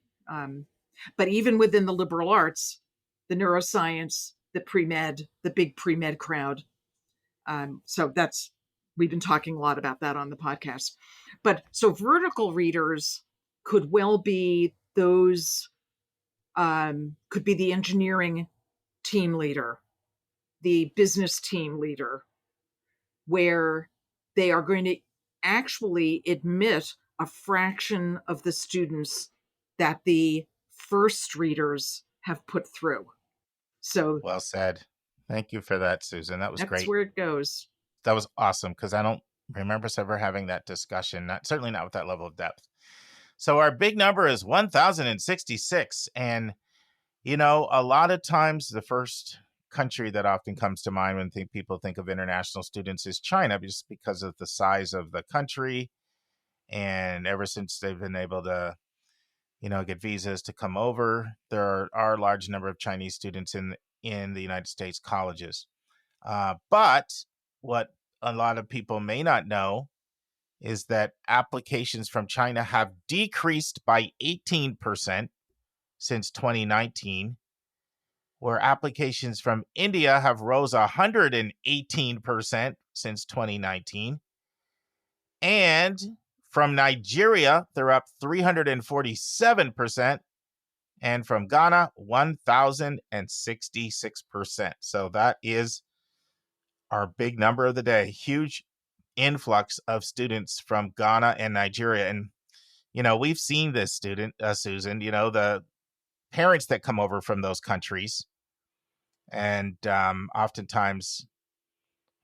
But even within the liberal arts, the neuroscience, the pre-med, the big pre-med crowd. So we've been talking a lot about that on the podcast. But so vertical readers could well be those, could be the engineering team leader, the business team leader, where they are going to actually admit a fraction of the students that the first readers have put through. So well said. Thank you for that, Susan. That was great. That's where it goes. That was awesome, because I don't remember us ever having that discussion. Certainly not with that level of depth. So our big number is 1,066. And, a lot of times the first country that often comes to mind when people think of international students is China, just because of the size of the country. And ever since they've been able to, get visas to come over, there are a large number of Chinese students in the United States colleges. But what a lot of people may not know is that applications from China have decreased by 18% since 2019, where applications from India have rose 118% since 2019. And from Nigeria, they're up 347%. And from Ghana, 1,066%. So that is our big number of the day. Huge influx of students from Ghana and Nigeria. And, we've seen this, Susan, the parents that come over from those countries. And oftentimes,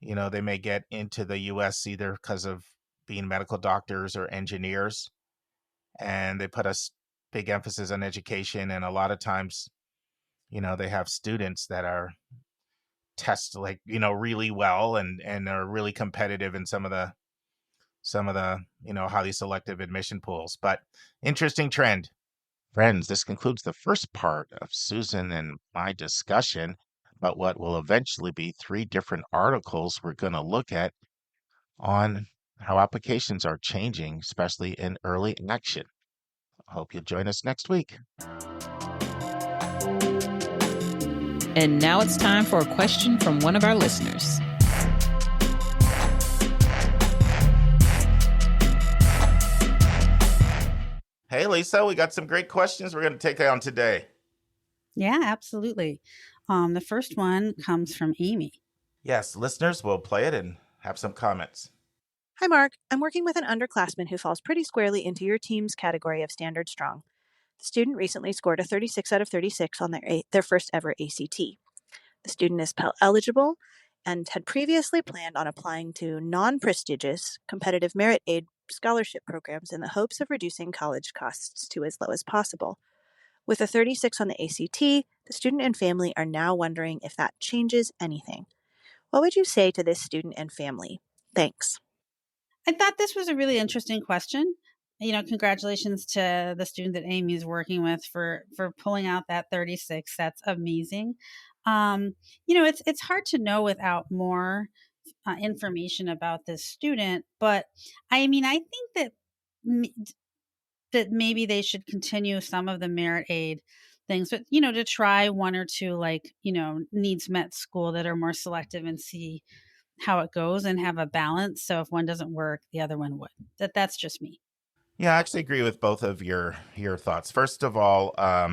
they may get into the U.S. either because of being medical doctors or engineers. And they put a big emphasis on education. And a lot of times, they have students that are test really well and are really competitive in some of the highly selective admission pools. But interesting trend. Friends, this concludes the first part of Susan and my discussion about what will eventually be 3 different articles we're going to look at on how applications are changing, especially in early action. I hope you'll join us next week. And now it's time for a question from one of our listeners. Hey, Lisa, we got some great questions we're going to take on today. Yeah, absolutely. The first one comes from Amy. Yes, listeners will play it and have some comments. Hi, Mark. I'm working with an underclassman who falls pretty squarely into your team's category of standard strong. The student recently scored a 36 out of 36 on their first ever ACT. The student is Pell eligible and had previously planned on applying to non-prestigious competitive merit aid scholarship programs in the hopes of reducing college costs to as low as possible. With a 36 on the ACT, the student and family are now wondering if that changes anything. What would you say to this student and family? Thanks. I thought this was a really interesting question. Congratulations to the student that Amy is working with for pulling out that 36. That's amazing. It's hard to know without more information about this student, but I think that maybe they should continue some of the merit aid things, but to try one or two needs met school that are more selective and see how it goes and have a balance. So if one doesn't work, the other one would. That's just me. Yeah, I actually agree with both of your thoughts. First of all, I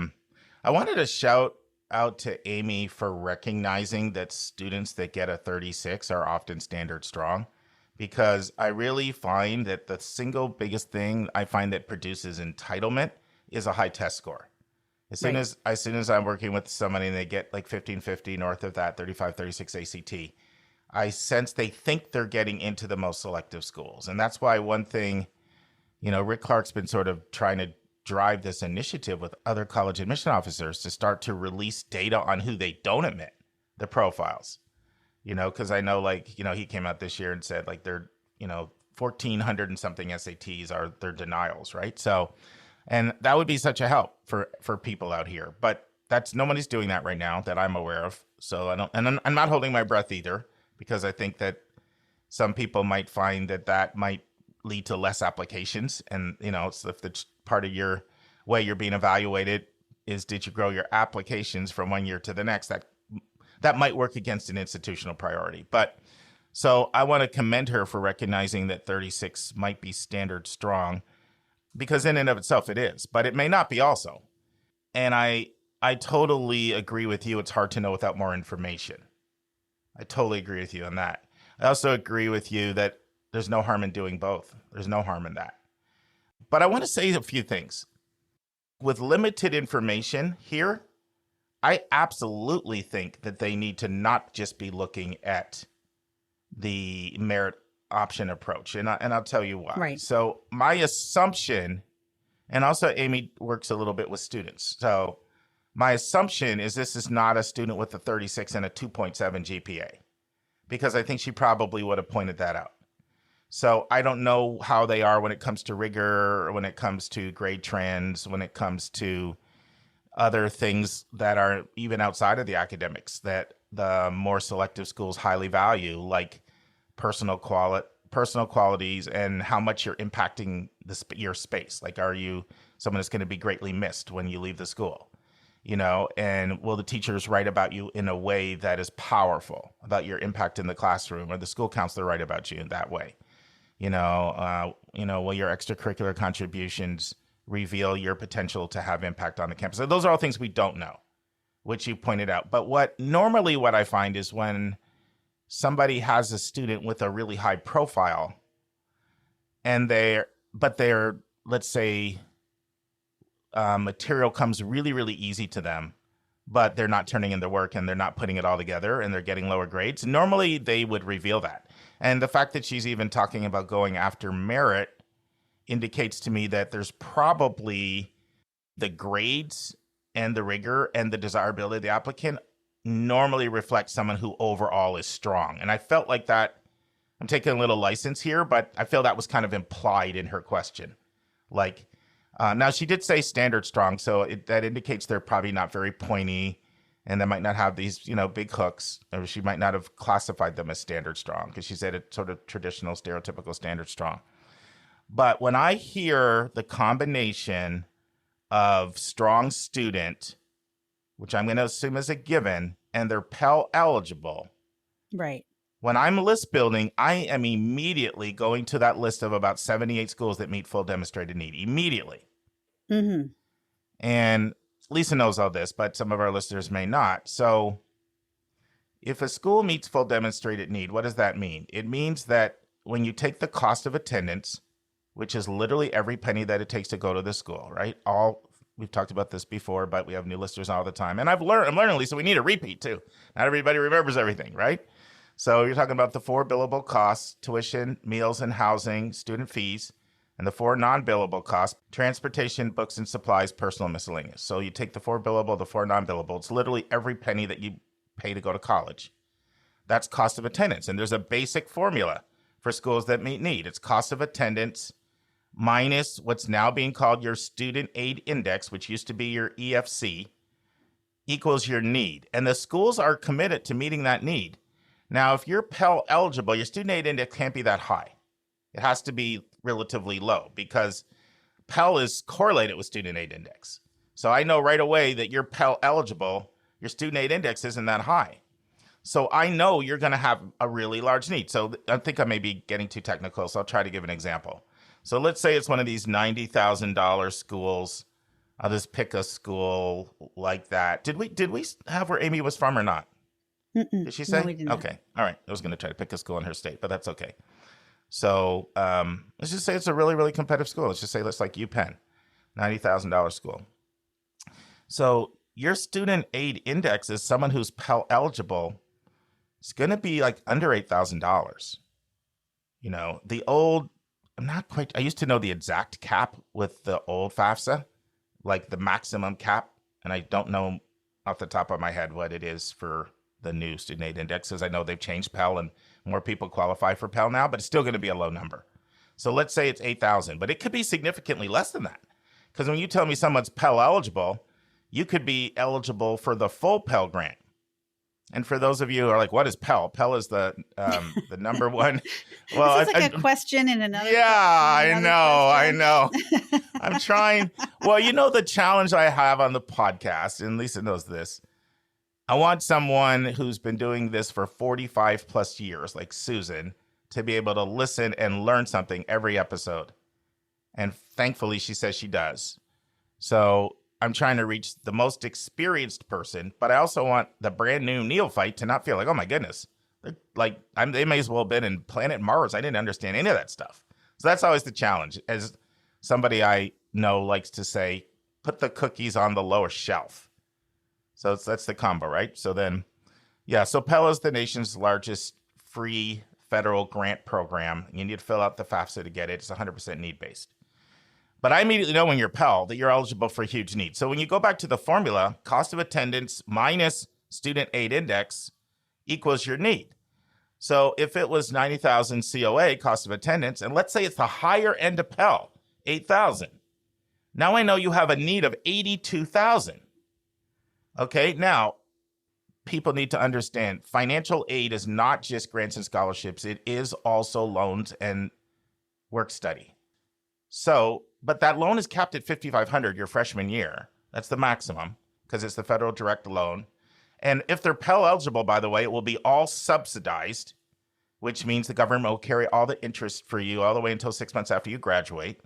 wanted to shout out to Amy for recognizing that students that get a 36 are often standard strong, because I really find that the single biggest thing I find that produces entitlement is a high test score. As soon as I'm working with somebody and they get like 1550 north of that 35, 36 ACT, I sense they think they're getting into the most selective schools. And that's why one thing, Rick Clark's been sort of trying to drive this initiative with other college admission officers to start to release data on who they don't admit, the profiles, because I know he came out this year and said they're, 1,400 and something SATs are their denials, right? So, and that would be such a help for people out here, but nobody's doing that right now that I'm aware of. So I'm not holding my breath either, because I think that some people might find that might lead to less applications. And, so if the part of your way you're being evaluated is, did you grow your applications from one year to the next, that might work against an institutional priority. But so I want to commend her for recognizing that 36 might be standard strong, because in and of itself it is, but it may not be also. And I totally agree with you. It's hard to know without more information. I totally agree with you on that. I also agree with you that there's no harm in doing both. There's no harm in that. But I want to say a few things. With limited information here, I absolutely think that they need to not just be looking at the merit option approach. And I'll tell you why. Right. So my assumption, and also Amy works a little bit with students. So my assumption is this is not a student with a 36 and a 2.7 GPA, because I think she probably would have pointed that out. So I don't know how they are when it comes to rigor, when it comes to grade trends, when it comes to other things that are even outside of the academics that the more selective schools highly value, like personal qualities and how much you're impacting your space. Like, are you someone that's going to be greatly missed when you leave the school? and will the teachers write about you in a way that is powerful about your impact in the classroom, or the school counselor write about you in that way? Will your extracurricular contributions reveal your potential to have impact on the campus? So those are all things we don't know, which you pointed out. But what I find is when somebody has a student with a really high profile and their let's say, material comes really, really easy to them, but they're not turning in their work and they're not putting it all together and they're getting lower grades. Normally, they would reveal that. And the fact that she's even talking about going after merit indicates to me that there's probably the grades and the rigor and the desirability of the applicant normally reflect someone who overall is strong. And I felt like that. I'm taking a little license here, but I feel that was kind of implied in her question. Now, she did say standard strong, so that indicates they're probably not very pointy, and they might not have these, big hooks, or she might not have classified them as standard strong, because she said it's sort of traditional, stereotypical standard strong. But when I hear the combination of strong student, which I'm going to assume is a given, and they're Pell eligible, right? When I'm list building, I am immediately going to that list of about 78 schools that meet full demonstrated need. Immediately. Mm-hmm. And Lisa knows all this, but some of our listeners may not. So if a school meets full demonstrated need, what does that mean? It means that when you take the cost of attendance, which is literally every penny that it takes to go to the school, right? We've talked about this before, but we have new listeners all the time. And I'm learning, Lisa, we need a repeat too. Not everybody remembers everything, right? So you're talking about the 4 billable costs: tuition, meals and housing, student fees, and the 4 non-billable costs: transportation, books and supplies, personal miscellaneous. So you take the 4 billable, the 4 non-billable. It's literally every penny that you pay to go to college. That's cost of attendance. And there's a basic formula for schools that meet need. It's cost of attendance minus what's now being called your student aid index, which used to be your EFC, equals your need. And the schools are committed to meeting that need. Now, if you're Pell eligible, your student aid index can't be that high. It has to be relatively low because Pell is correlated with student aid index. So I know right away that you're Pell eligible, your student aid index isn't that high. So I know you're going to have a really large need. So I think I may be getting too technical, so I'll try to give an example. So let's say it's one of these $90,000 schools. I'll just pick a school like that. Did we have where Amy was from or not? Mm-mm. Did she say? No, we didn't. Okay. All right. I was going to try to pick a school in her state, but that's okay. So let's just say it's a really, really competitive school. Let's just say it's like UPenn, $90,000 school. So your student aid index is someone who's Pell eligible. It's going to be like under $8,000. I used to know the exact cap with the old FAFSA, like the maximum cap. And I don't know off the top of my head what it is for the new student aid indexes. I know they've changed Pell and more people qualify for Pell now, but it's still going to be a low number. So let's say it's 8,000, but it could be significantly less than that. Because when you tell me someone's Pell eligible, you could be eligible for the full Pell grant. And for those of you who are like, what is Pell? Pell is the number one. Well, this is like a question in another. Yeah, I know. Question. I'm trying. Well, the challenge I have on the podcast, and Lisa knows this, I want someone who's been doing this for 45 plus years, like Susan, to be able to listen and learn something every episode. And thankfully, she says she does. So I'm trying to reach the most experienced person, but I also want the brand new neophyte to not feel like, oh my goodness, they may as well have been in planet Mars. I didn't understand any of that stuff. So that's always the challenge. As somebody I know likes to say, put the cookies on the lower shelf. So that's the combo, right? So then, so Pell is the nation's largest free federal grant program. You need to fill out the FAFSA to get it. It's 100% need-based. But I immediately know when you're Pell that you're eligible for huge need. So when you go back to the formula, cost of attendance minus student aid index equals your need. So if it was 90,000 COA, cost of attendance, and let's say it's the higher end of Pell, 8,000. Now I know you have a need of 82,000. Okay, now people need to understand financial aid is not just grants and scholarships. It is also loans and work study. So, but that loan is capped at $5,500 your freshman year. That's the maximum. because it's the federal direct loan. And if they're Pell eligible, by the way, it will be all subsidized, which means the government will carry all the interest for you all the way until 6 months after you graduate.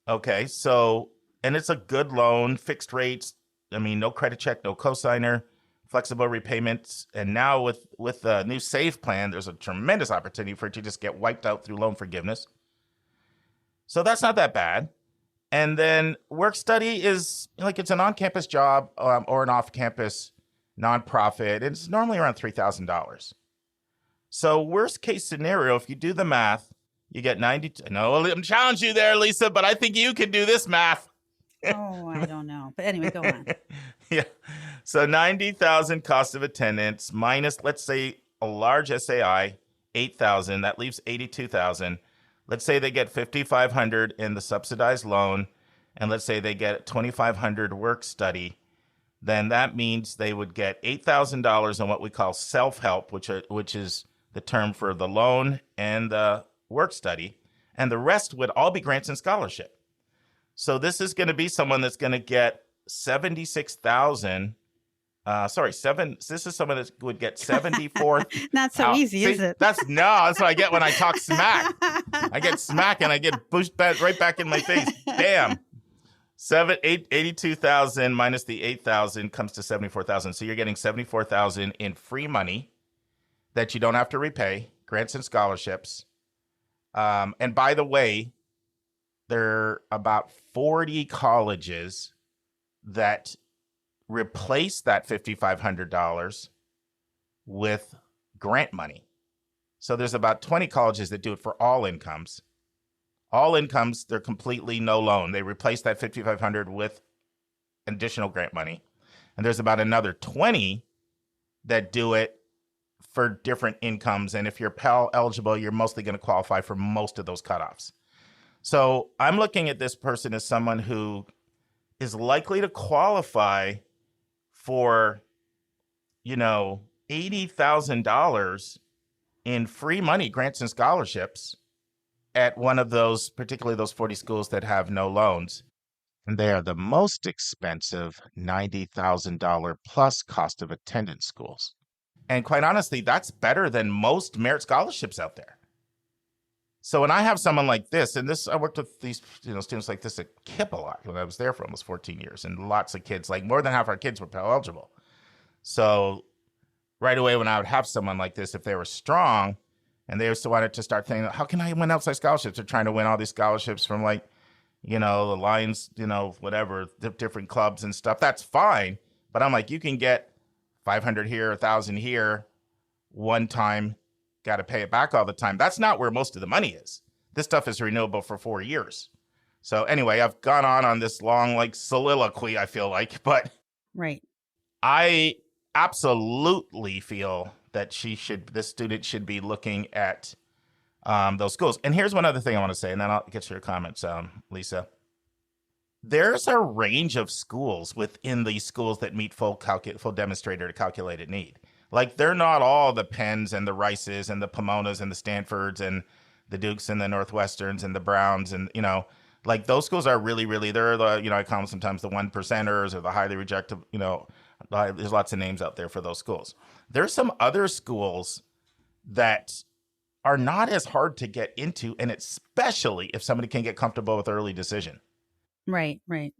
Okay, so, and it's a good loan, fixed rates. I mean, no credit check, no cosigner, flexible repayments. And now with the new SAVE plan, there's a tremendous opportunity for it to just get wiped out through loan forgiveness. So that's not that bad. And then work study is like it's an on-campus job or an off-campus nonprofit. It's normally around $3,000. So worst case scenario, if you do the math, you get 90. No, I'm challenging you there, Lisa, but I think you can do this math. Oh, I don't know. But anyway, go on. Yeah. So 90,000 cost of attendance minus, let's say, a large SAI, 8,000. That leaves 82,000. Let's say they get 5,500 in the subsidized loan, and let's say they get 2,500 work study. Then that means they would get $8,000 on what we call self-help, which is the term for the loan and the work study, and the rest would all be grants and scholarship. So this is going to be someone that's going to get 76,000. This is someone that would get 74. Not so easy, is it? That's what I get when I talk smack. I get smack and I get pushed back right back in my face. Bam. 82,000 minus the 8,000 comes to 74,000. So you're getting 74,000 in free money that you don't have to repay, grants and scholarships. And by the way, there are about 40 colleges that replace that $5,500 with grant money. So there's about 20 colleges that do it for all incomes. All incomes, they're completely no loan. They replace that $5,500 with additional grant money. And there's about another 20 that do it for different incomes. And if you're Pell eligible, you're mostly going to qualify for most of those cutoffs. So I'm looking at this person as someone who is likely to qualify for, $80,000 in free money, grants and scholarships at one of those, particularly those 40 schools that have no loans. And they are the most expensive $90,000 plus cost of attendance schools. And quite honestly, that's better than most merit scholarships out there. So when I have someone like this, and I worked with these students like this at KIPP a lot when I was there for almost 14 years, and lots of kids, like more than half our kids were Pell eligible. So right away when I would have someone like this, if they were strong, and they also wanted to start thinking, how can I win outside scholarships? They're trying to win all these scholarships from the Lions, whatever, different clubs and stuff. That's fine. But I'm like, you can get 500 here, 1,000 here, one time, got to pay it back all the time. That's not where most of the money is. This stuff is renewable for 4 years. So anyway, I've gone on this long soliloquy, I feel like, but right. I absolutely feel that this student should be looking at those schools. And here's one other thing I want to say, and then I'll get to your comments, Lisa. There's a range of schools within these schools that meet full demonstrator to calculated need. Like, they're not all the Penns and the Rices and the Pomonas and the Stanfords and the Dukes and the Northwesterns and the Browns and, those schools are really, really, they're the, I call them sometimes the 1%ers or the highly rejected, there's lots of names out there for those schools. There's some other schools that are not as hard to get into, and especially if somebody can get comfortable with early decision. Right, right.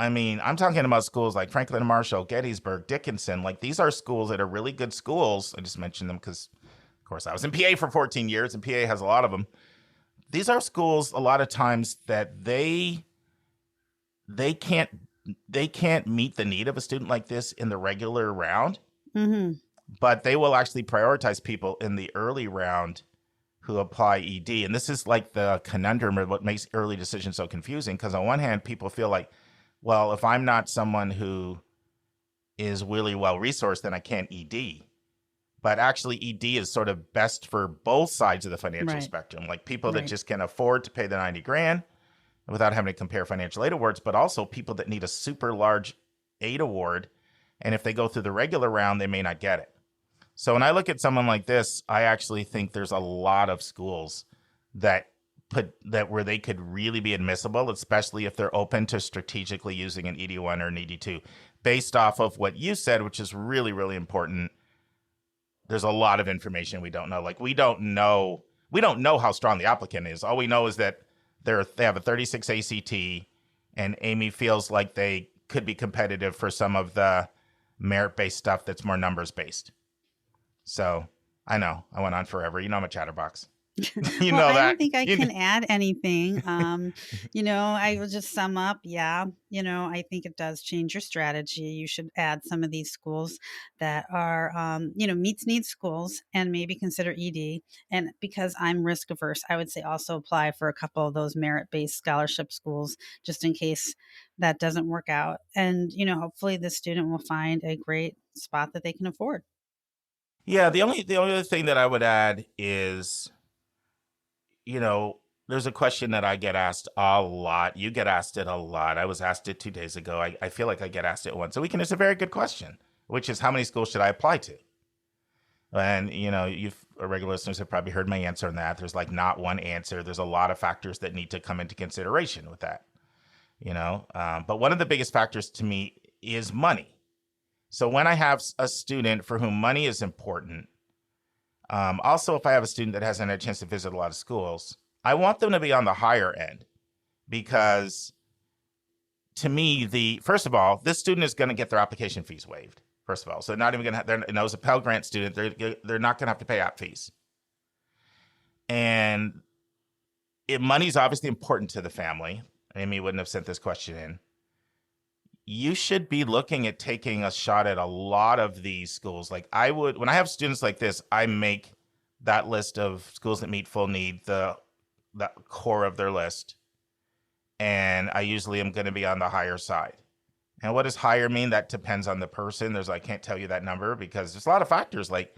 I mean, I'm talking about schools like Franklin Marshall, Gettysburg, Dickinson. These are schools that are really good schools. I just mentioned them because, of course, I was in PA for 14 years, and PA has a lot of them. These are schools a lot of times that they can't meet the need of a student like this in the regular round, but they will actually prioritize people in the early round who apply ED. And this is like the conundrum of what makes early decision so confusing, because on one hand, people feel like, well, if I'm not someone who is really well-resourced, then I can't ED. But actually, ED is sort of best for both sides of the financial spectrum. Like people that just can afford to pay the $90,000 without having to compare financial aid awards, but also people that need a super large aid award. And if they go through the regular round, they may not get it. So when I look at someone like this, I actually think there's a lot of schools that where they could really be admissible, especially if they're open to strategically using an ED1 or an ED2, based off of what you said, which is really, really important. There's a lot of information we don't know. Like we don't know how strong the applicant is. All we know is that they have a 36 ACT, and Amy feels like they could be competitive for some of the merit-based stuff that's more numbers-based. So I know I went on forever. I'm a chatterbox. You well, know I that. don't think I can add anything. I will just sum up. Yeah, I think it does change your strategy. You should add some of these schools that are, meets needs schools, and maybe consider ED. And because I'm risk averse, I would say also apply for a couple of those merit-based scholarship schools, just in case that doesn't work out. And, hopefully the student will find a great spot that they can afford. Yeah, the only other thing that I would add is, there's a question that I get asked a lot. You get asked it a lot. I was asked it 2 days ago. I feel like I get asked it once a week, and it's a very good question, which is how many schools should I apply to? And, regular listeners have probably heard my answer on that. There's like not one answer. There's a lot of factors that need to come into consideration with that, But one of the biggest factors to me is money. So when I have a student for whom money is important, also, if I have a student that hasn't had a chance to visit a lot of schools, I want them to be on the higher end because to me, first of all, this student is going to get their application fees waived. First of all, so not even going to, as a Pell Grant student, they're not going to have to pay app fees. And money is obviously important to the family. Amy wouldn't have sent this question in. You should be looking at taking a shot at a lot of these schools. Like I would, when I have students like this, I make that list of schools that meet full need, the core of their list. And I usually am going to be on the higher side. And what does higher mean? That depends on the person. I can't tell you that number because there's a lot of factors. Like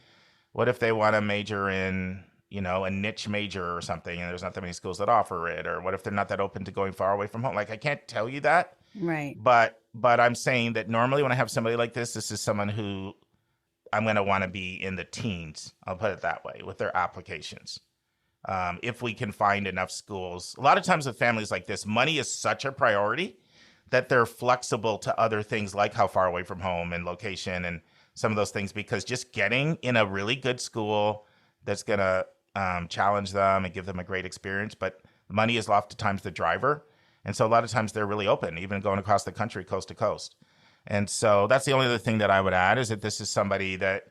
what if they want to major in, a niche major or something, and there's not that many schools that offer it? Or what if they're not that open to going far away from home? Like I can't tell you that. Right. But I'm saying that normally when I have somebody like this is someone who I'm going to want to be in the teens. I'll put it that way with their applications. If we can find enough schools, a lot of times with families like this, money is such a priority that they're flexible to other things like how far away from home and location and some of those things, because just getting in a really good school that's going to challenge them and give them a great experience. But money is oftentimes the driver. And so a lot of times they're really open, even going across the country, coast to coast. And so that's the only other thing that I would add is that this is somebody that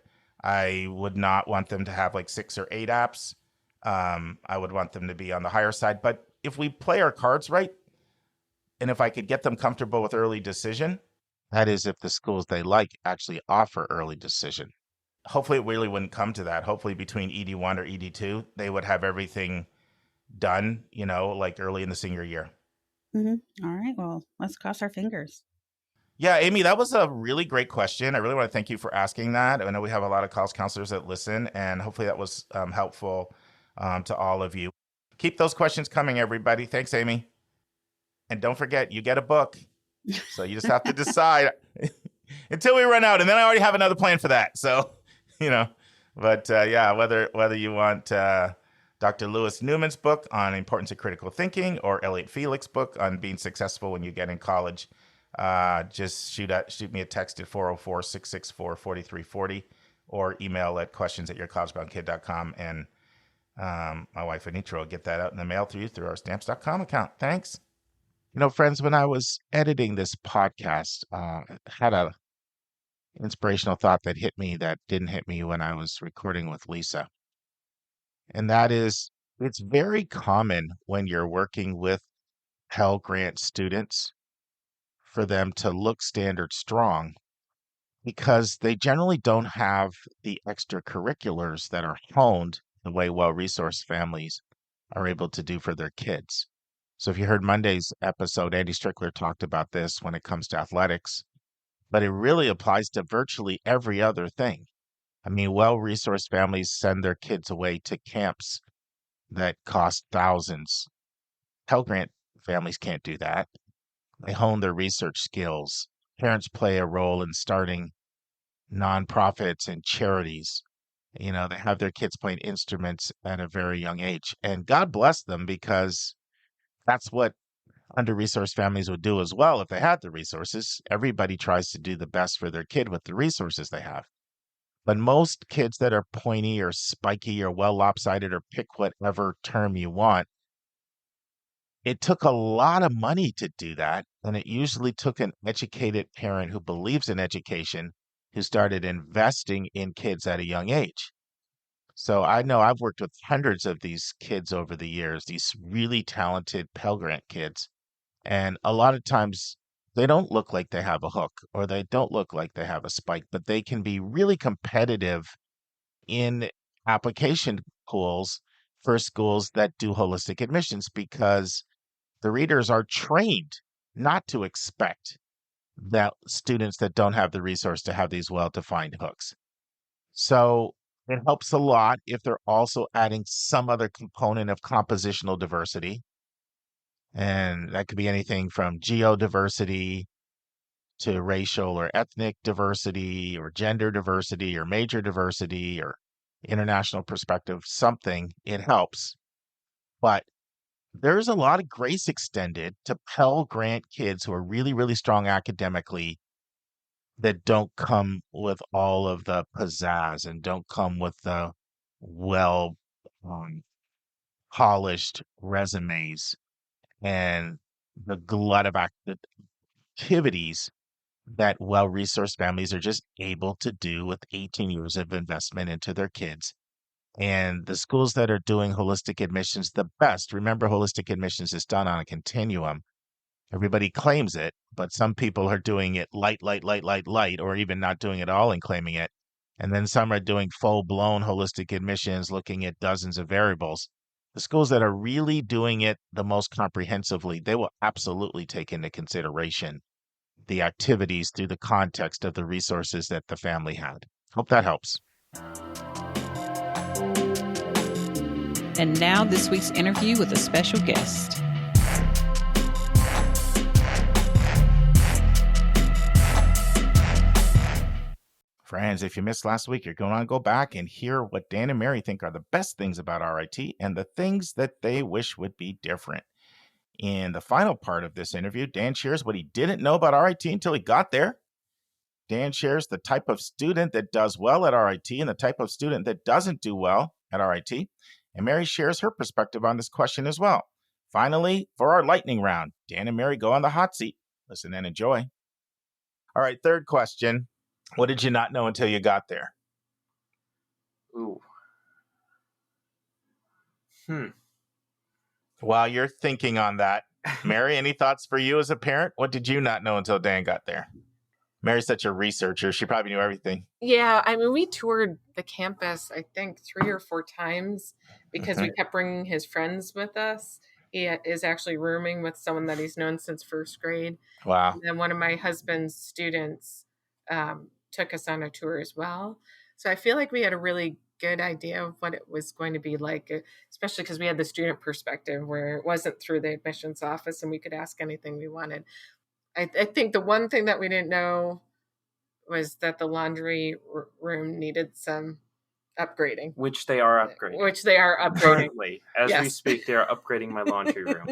I would not want them to have like 6 or 8 apps. I would want them to be on the higher side. But if we play our cards right, and if I could get them comfortable with early decision, that is if the schools they like actually offer early decision. Hopefully it really wouldn't come to that. Hopefully between ED1 or ED2, they would have everything done, like early in the senior year. Mm-hmm. All right. Well, let's cross our fingers. Yeah, Amy, that was a really great question. I really want to thank you for asking that. I know we have a lot of college counselors that listen, and hopefully that was helpful to all of you. Keep those questions coming, everybody. Thanks, Amy. And don't forget, you get a book. So you just have to decide until we run out. And then I already have another plan for that. So, but yeah, whether you want Dr. Lewis Newman's book on importance of critical thinking or Elliot Felix's book on being successful when you get in college, just shoot me a text at 404-664-4340 or email at questions@yourcollegeboundkid.com. And my wife Anitra will get that out in the mail through our stamps.com account. Thanks. Friends, when I was editing this podcast, I had a inspirational thought that hit me that didn't hit me when I was recording with Lisa. And that is, it's very common when you're working with Pell Grant students for them to look standard strong because they generally don't have the extracurriculars that are honed the way well-resourced families are able to do for their kids. So if you heard Monday's episode, Andy Strickler talked about this when it comes to athletics, but it really applies to virtually every other thing. I mean, well-resourced families send their kids away to camps that cost thousands. Pell Grant families can't do that. They hone their research skills. Parents play a role in starting nonprofits and charities. They have their kids playing instruments at a very young age. And God bless them, because that's what under-resourced families would do as well if they had the resources. Everybody tries to do the best for their kid with the resources they have. But most kids that are pointy or spiky or well lopsided, or pick whatever term you want, it took a lot of money to do that. And it usually took an educated parent who believes in education, who started investing in kids at a young age. So I know I've worked with hundreds of these kids over the years, these really talented Pell Grant kids. And a lot of times they don't look like they have a hook, or they don't look like they have a spike, but they can be really competitive in application pools for schools that do holistic admissions, because the readers are trained not to expect that students that don't have the resource to have these well-defined hooks. So it helps a lot if they're also adding some other component of compositional diversity. And that could be anything from geodiversity to racial or ethnic diversity, or gender diversity, or major diversity, or international perspective, something. It helps. But there's a lot of grace extended to Pell Grant kids who are really, really strong academically, that don't come with all of the pizzazz and don't come with the well um, polished resumes and the glut of activities that well-resourced families are just able to do with 18 years of investment into their kids. And the schools that are doing holistic admissions the best, remember, holistic admissions is done on a continuum. Everybody claims it, but some people are doing it light, or even not doing it all and claiming it. And then some are doing full-blown holistic admissions, looking at dozens of variables. The schools that are really doing it the most comprehensively, they will absolutely take into consideration the activities through the context of the resources that the family had. Hope that helps. And now this week's interview with a special guest. Friends, if you missed last week, you're going to go back and hear what Dan and Mary think are the best things about RIT and the things that they wish would be different. In the final part of this interview, Dan shares what he didn't know about RIT until he got there. Dan shares the type of student that does well at RIT and the type of student that doesn't do well at RIT. And Mary shares her perspective on this question as well. Finally, for our lightning round, Dan and Mary go on the hot seat. Listen and enjoy. All right, third question. What did you not know until you got there? Ooh. While you're thinking on that, Mary, any thoughts for you as a parent? What did you not know until Dan got there? Mary's such a researcher. She probably knew everything. Yeah, I mean, we toured the campus, I think, 3 or 4 times because we kept bringing his friends with us. He is actually rooming with someone that he's known since first grade. Wow. And then one of my husband's students took us on a tour as well. So I feel like we had a really good idea of what it was going to be like, especially because we had the student perspective where it wasn't through the admissions office and we could ask anything we wanted. I think the one thing that we didn't know was that the laundry room needed some upgrading. Which they are upgrading. Currently, as we speak, they are upgrading my laundry room.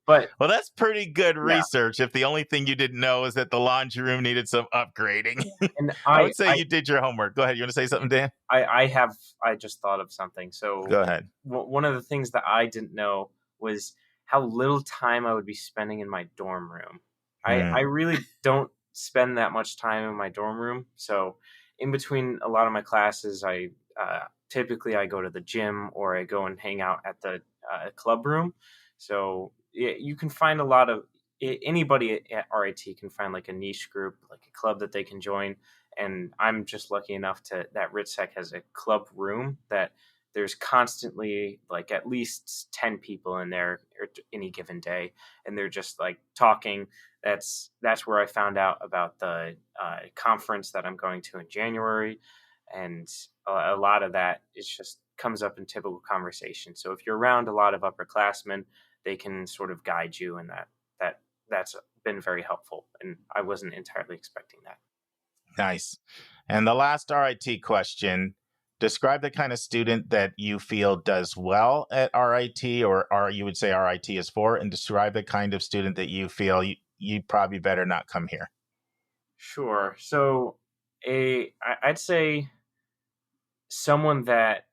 But well, that's pretty good research if the only thing you didn't know is that the laundry room needed some upgrading. And I would say you did your homework. Go ahead. You want to say something, Dan? I just thought of something. So go ahead. One of the things that I didn't know was how little time I would be spending in my dorm room. I really don't spend that much time in my dorm room. So in between a lot of my classes, I typically I go to the gym or I go and hang out at the club room. So you can find a lot of anybody at RIT can find like a niche group, like a club that they can join. And I'm just lucky enough that RITSEC has a club room that there's constantly like at least 10 people in there any given day. And they're just like talking. That's where I found out about the conference that I'm going to in January. And a lot of that is just comes up in typical conversation. So if you're around a lot of upperclassmen, they can sort of guide you, and that's been very helpful. And I wasn't entirely expecting that. Nice. And the last RIT question, describe the kind of student that you feel does well at RIT, or you would say RIT is for, and describe the kind of student that you feel you probably better not come here. Sure. So I'd say someone that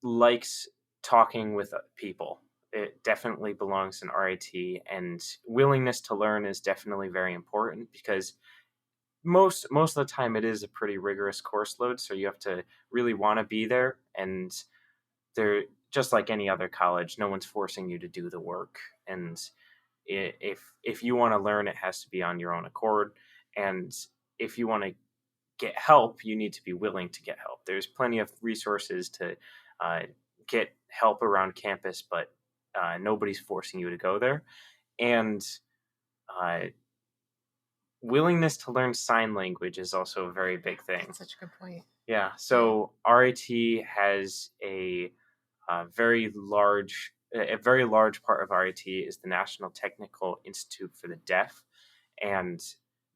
likes talking with people. It definitely belongs in RIT, and willingness to learn is definitely very important because most of the time it is a pretty rigorous course load, so you have to really want to be there, and they're just like any other college, no one's forcing you to do the work, and if you want to learn, it has to be on your own accord, and if you want to get help, you need to be willing to get help. There's plenty of resources to get help around campus, but nobody's forcing you to go there. And uh, willingness to learn sign language is also a very big thing. That's such a good point. Yeah. So RIT has a very large part of RIT is the National Technical Institute for the Deaf, and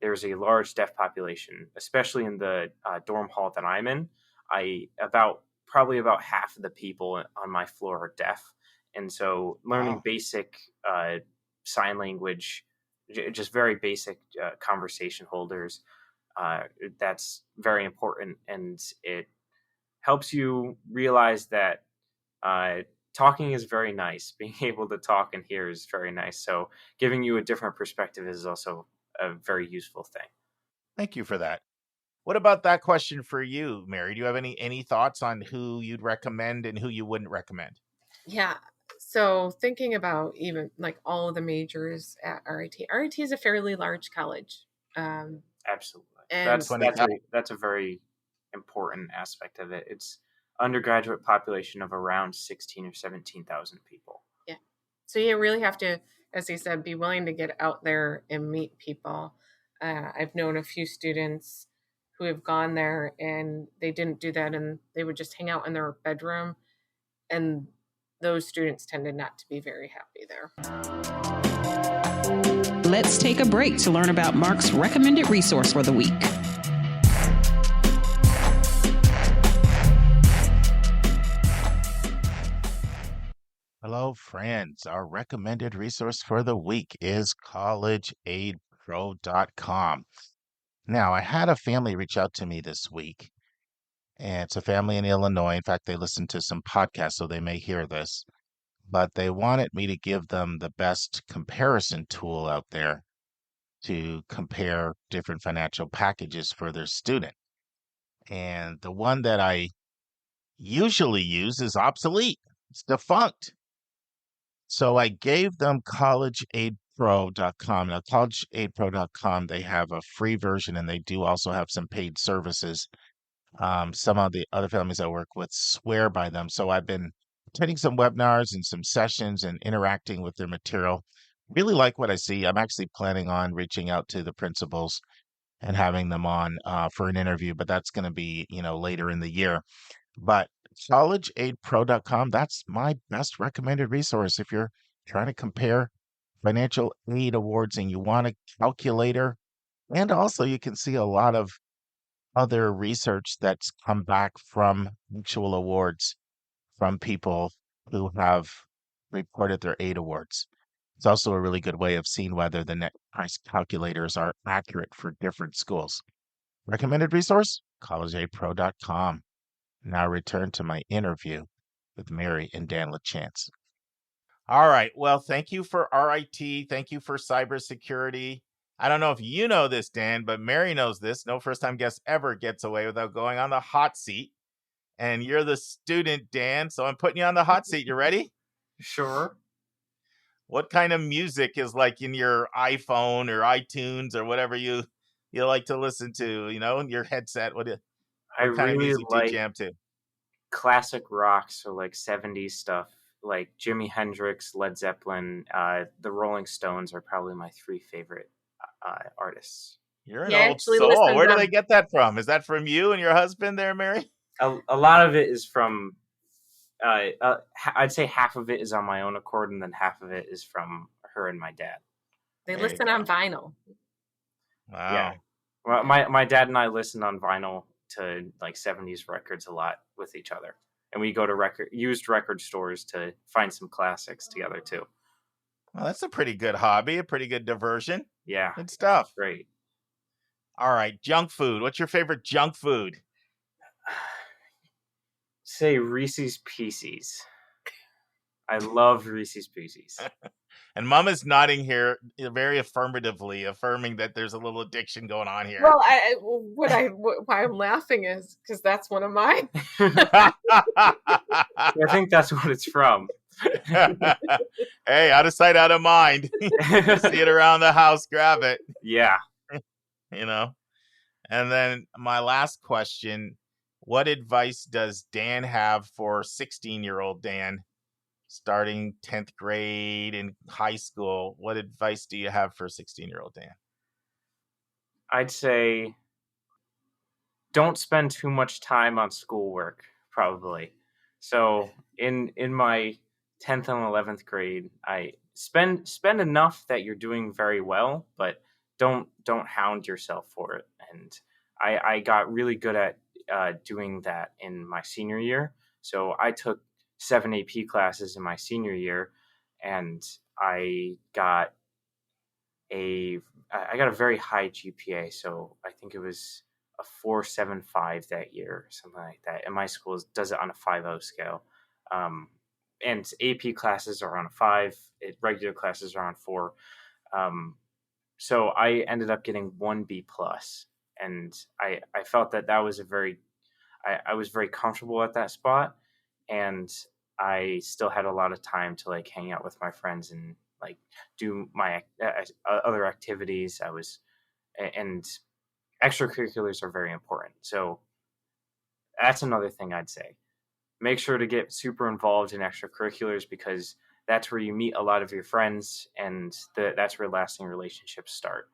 there's a large deaf population, especially in the dorm hall that I'm in. Probably about half of the people on my floor are deaf, and so learning basic sign language, just very basic conversation holders, that's very important, and it helps you realize that talking is very nice. Being able to talk and hear is very nice. So giving you a different perspective is also a very useful thing. Thank you for that. What about that question for you, Mary? Do you have any thoughts on who you'd recommend and who you wouldn't recommend? Yeah. So thinking about even like all of the majors at RIT is a fairly large college. Absolutely. And That's a very important aspect of it. It's undergraduate population of around 16 or 17,000 people. Yeah. So you really have to, as he said, be willing to get out there and meet people. I've known a few students who have gone there and they didn't do that, and they would just hang out in their bedroom, and those students tended not to be very happy there. Let's take a break to learn about Mark's recommended resource for the week. Hello, friends. Our recommended resource for the week is collegeaidpro.com. Now, I had a family reach out to me this week, and it's a family in Illinois. In fact, they listen to some podcasts, so they may hear this, but they wanted me to give them the best comparison tool out there to compare different financial packages for their student. And the one that I usually use is obsolete. It's defunct. So I gave them collegeaidpro.com. Now, collegeaidpro.com, they have a free version, and they do also have some paid services. Some of the other families I work with swear by them. So I've been attending some webinars and some sessions and interacting with their material. Really like what I see. I'm actually planning on reaching out to the principals and having them on for an interview, but that's going to be, later in the year. But collegeaidpro.com, that's my best recommended resource if you're trying to compare financial aid awards and you want a calculator. And also you can see a lot of other research that's come back from actual awards from people who have reported their aid awards. It's also a really good way of seeing whether the net price calculators are accurate for different schools. Recommended resource, collegeaidpro.com. Now return to my interview with Mary and Dan LaChance. All right. Well, thank you for RIT. Thank you for cybersecurity. I don't know if you know this, Dan, but Mary knows this. No first-time guest ever gets away without going on the hot seat. And you're the student, Dan, so I'm putting you on the hot seat. You ready? Sure. What kind of music is like in your iPhone or iTunes or whatever you like to listen to, in your headset? What kind of music do you jam to? Classic rock, so like 70s stuff, like Jimi Hendrix, Led Zeppelin, the Rolling Stones are probably my three favorite artists. You're an old soul. Where do they get that from? Is that from you and your husband there, Mary? A lot of it is from, I'd say half of it is on my own accord, and then half of it is from her and my dad. They listen on vinyl. Wow. Yeah. Well, my dad and I listened on vinyl to like 70s records a lot with each other. And we go to used record stores to find some classics together too. Well, that's a pretty good hobby, a pretty good diversion. Yeah. Good stuff. Great. All right, junk food. What's your favorite junk food? Say Reese's Pieces. I love Reese's Pieces. And Mama's nodding here very affirmatively, affirming that there's a little addiction going on here. Well, why I'm laughing is because that's one of mine. I think that's what it's from. Hey, out of sight, out of mind. See it around the house, grab it. Yeah. You know. And then my last question, what advice does Dan have for 16-year-old Dan starting 10th grade in high school? What advice do you have for 16-year-old Dan? I'd say don't spend too much time on schoolwork, probably. So in my 10th and 11th grade, I spend enough that you're doing very well, but don't hound yourself for it. And I got really good at doing that in my senior year. So I took 7 AP classes in my senior year, and I got a very high GPA. So I think it was a 4.75 that year, something like that. And my school does it on a 5.0 scale. And AP classes are on a 5. Regular classes are on 4. So I ended up getting 1 B+, and I felt that was I was very comfortable at that spot, and I still had a lot of time to like hang out with my friends and like do my other activities. And extracurriculars are very important. So that's another thing I'd say. Make sure to get super involved in extracurriculars, because that's where you meet a lot of your friends, and that's where lasting relationships start.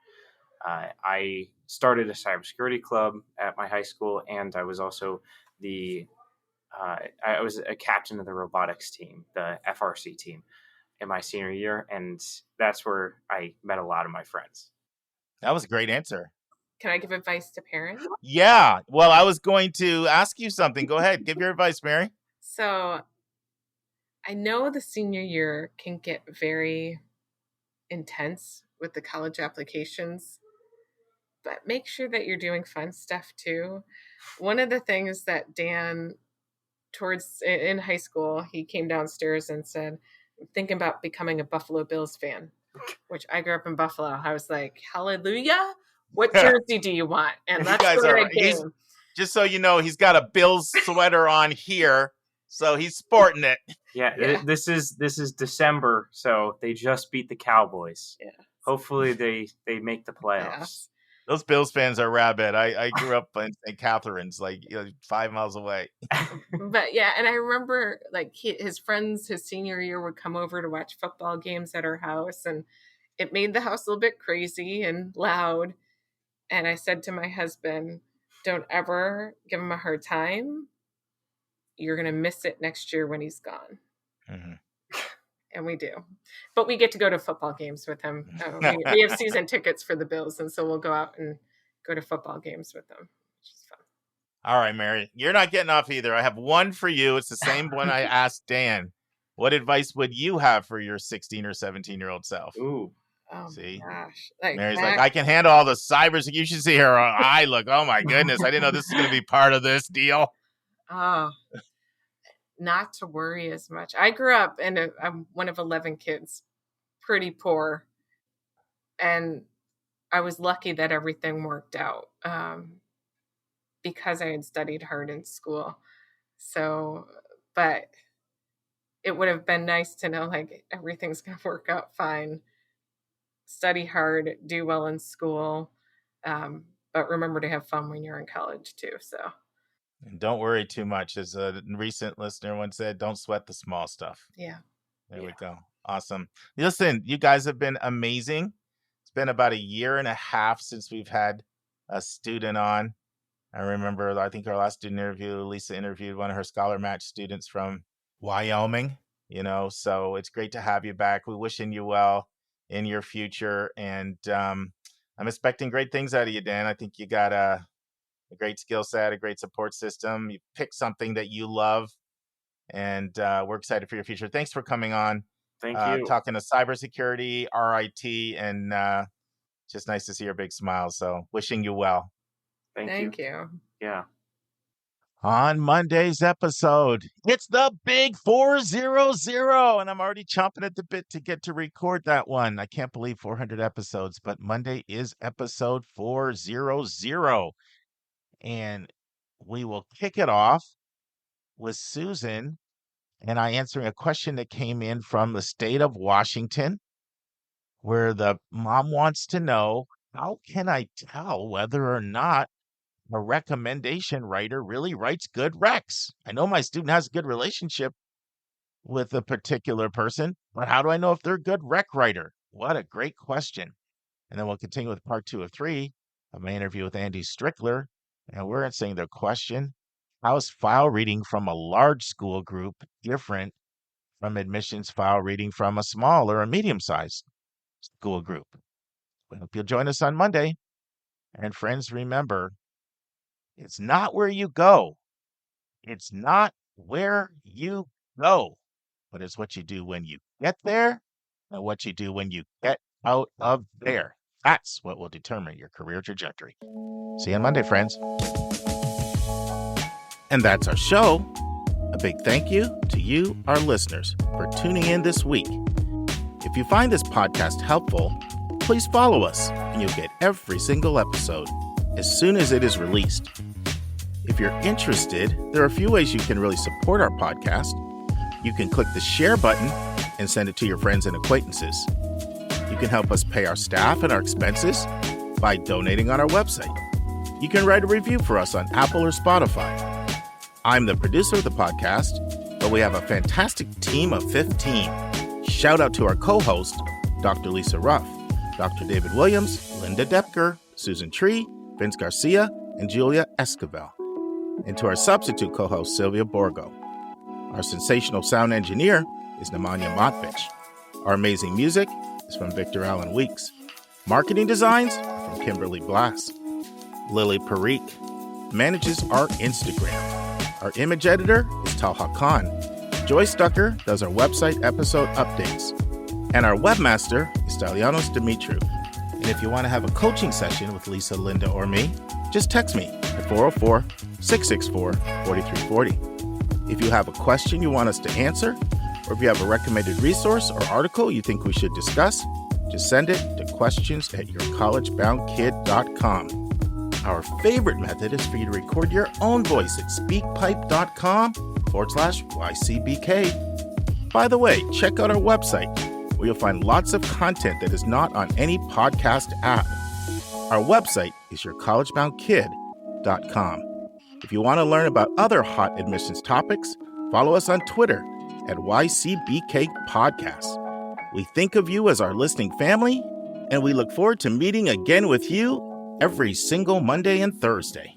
I started a cybersecurity club at my high school, and I was also I was a captain of the robotics team, the FRC team, in my senior year, and that's where I met a lot of my friends. That was a great answer. Can I give advice to parents? Yeah. Well, I was going to ask you something. Go ahead. Give your advice, Mary. So I know the senior year can get very intense with the college applications, but make sure that you're doing fun stuff too. One of the things that Dan, in high school, he came downstairs and said, I'm thinking about becoming a Buffalo Bills fan, which I grew up in Buffalo. I was like, hallelujah. What jersey do you want? And that's what I did. Just so you know, he's got a Bills sweater on here, so he's sporting it. Yeah. This is December, so they just beat the Cowboys. Yeah. Hopefully they make the playoffs. Yeah. Those Bills fans are rabid. I grew up in St. Catharines, 5 miles away. But yeah, and I remember like his friends his senior year would come over to watch football games at our house, and it made the house a little bit crazy and loud. And I said to my husband, don't ever give him a hard time. You're going to miss it next year when he's gone. Mm-hmm. And we do. But we get to go to football games with him. We have season tickets for the Bills, and so we'll go out and go to football games with them, which is fun. All right, Mary. You're not getting off either. I have one for you. It's the same one I asked Dan. What advice would you have for your 16 or 17-year-old self? Ooh. Oh, see, my gosh. Mary's like, I can handle all the cyber. You should see her eye look. Oh, my goodness. I didn't know this was going to be part of this deal. Oh, not to worry as much. I grew up and I'm one of 11 kids, pretty poor. And I was lucky that everything worked out because I had studied hard in school. So, but it would have been nice to know like everything's going to work out fine. Study hard, do well in school, but remember to have fun when you're in college too. So, and don't worry too much. As a recent listener once said, don't sweat the small stuff. Yeah. There we go. Awesome. Listen, you guys have been amazing. It's been about 1.5 years since we've had a student on. I remember, I think our last student interview, Lisa interviewed one of her Scholar Match students from Wyoming, so it's great to have you back. We're wishing you well in your future, and I'm expecting great things out of you, Dan. I think you got a great skill set, a great support system. You pick something that you love, and we're excited for your future. Thanks for coming on. Thank you. Talking to cybersecurity, RIT, and just nice to see your big smile. So wishing you well. Thank you. Yeah. On Monday's episode, it's the big 400, and I'm already chomping at the bit to get to record that one. I can't believe 400 episodes, but Monday is episode 400, and we will kick it off with Susan and I answering a question that came in from the state of Washington, where the mom wants to know, how can I tell whether or not a recommendation writer really writes good recs? I know my student has a good relationship with a particular person, but how do I know if they're a good rec writer? What a great question. And then we'll continue with part 2 of 3 of my interview with Andy Strickler. And we're answering the question, how is file reading from a large school group different from admissions file reading from a small or a medium-sized school group? We hope you'll join us on Monday. And friends, remember, it's not where you go. It's not where you go, but it's what you do when you get there and what you do when you get out of there. That's what will determine your career trajectory. See you on Monday, friends. And that's our show. A big thank you to you, our listeners, for tuning in this week. If you find this podcast helpful, please follow us and you'll get every single episode as soon as it is released. If you're interested, there are a few ways you can really support our podcast. You can click the share button and send it to your friends and acquaintances. You can help us pay our staff and our expenses by donating on our website. You can write a review for us on Apple or Spotify. I'm the producer of the podcast, but we have a fantastic team of 15. Shout out to our co-host, Dr. Lisa Ruff, Dr. David Williams, Linda Depker, Susan Tree, Vince Garcia, and Julia Esquivel. And to our substitute co-host, Sylvia Borgo. Our sensational sound engineer is Nemanja Motvich. Our amazing music is from Victor Allen Weeks. Marketing designs are from Kimberly Blass. Lily Parikh manages our Instagram. Our image editor is Talha Khan. Joyce Ducker does our website episode updates. And our webmaster is Stalianos Dimitriou. And if you want to have a coaching session with Lisa, Linda, or me, just text me at 404-664-4340. If you have a question you want us to answer, or if you have a recommended resource or article you think we should discuss, just send it to questions@yourcollegeboundkid.com. Our favorite method is for you to record your own voice at speakpipe.com/YCBK. By the way, check out our website, where you'll find lots of content that is not on any podcast app. Our website is yourcollegeboundkid.com. If you want to learn about other hot admissions topics, follow us on Twitter at YCBK Podcasts. We think of you as our listening family, and we look forward to meeting again with you every single Monday and Thursday.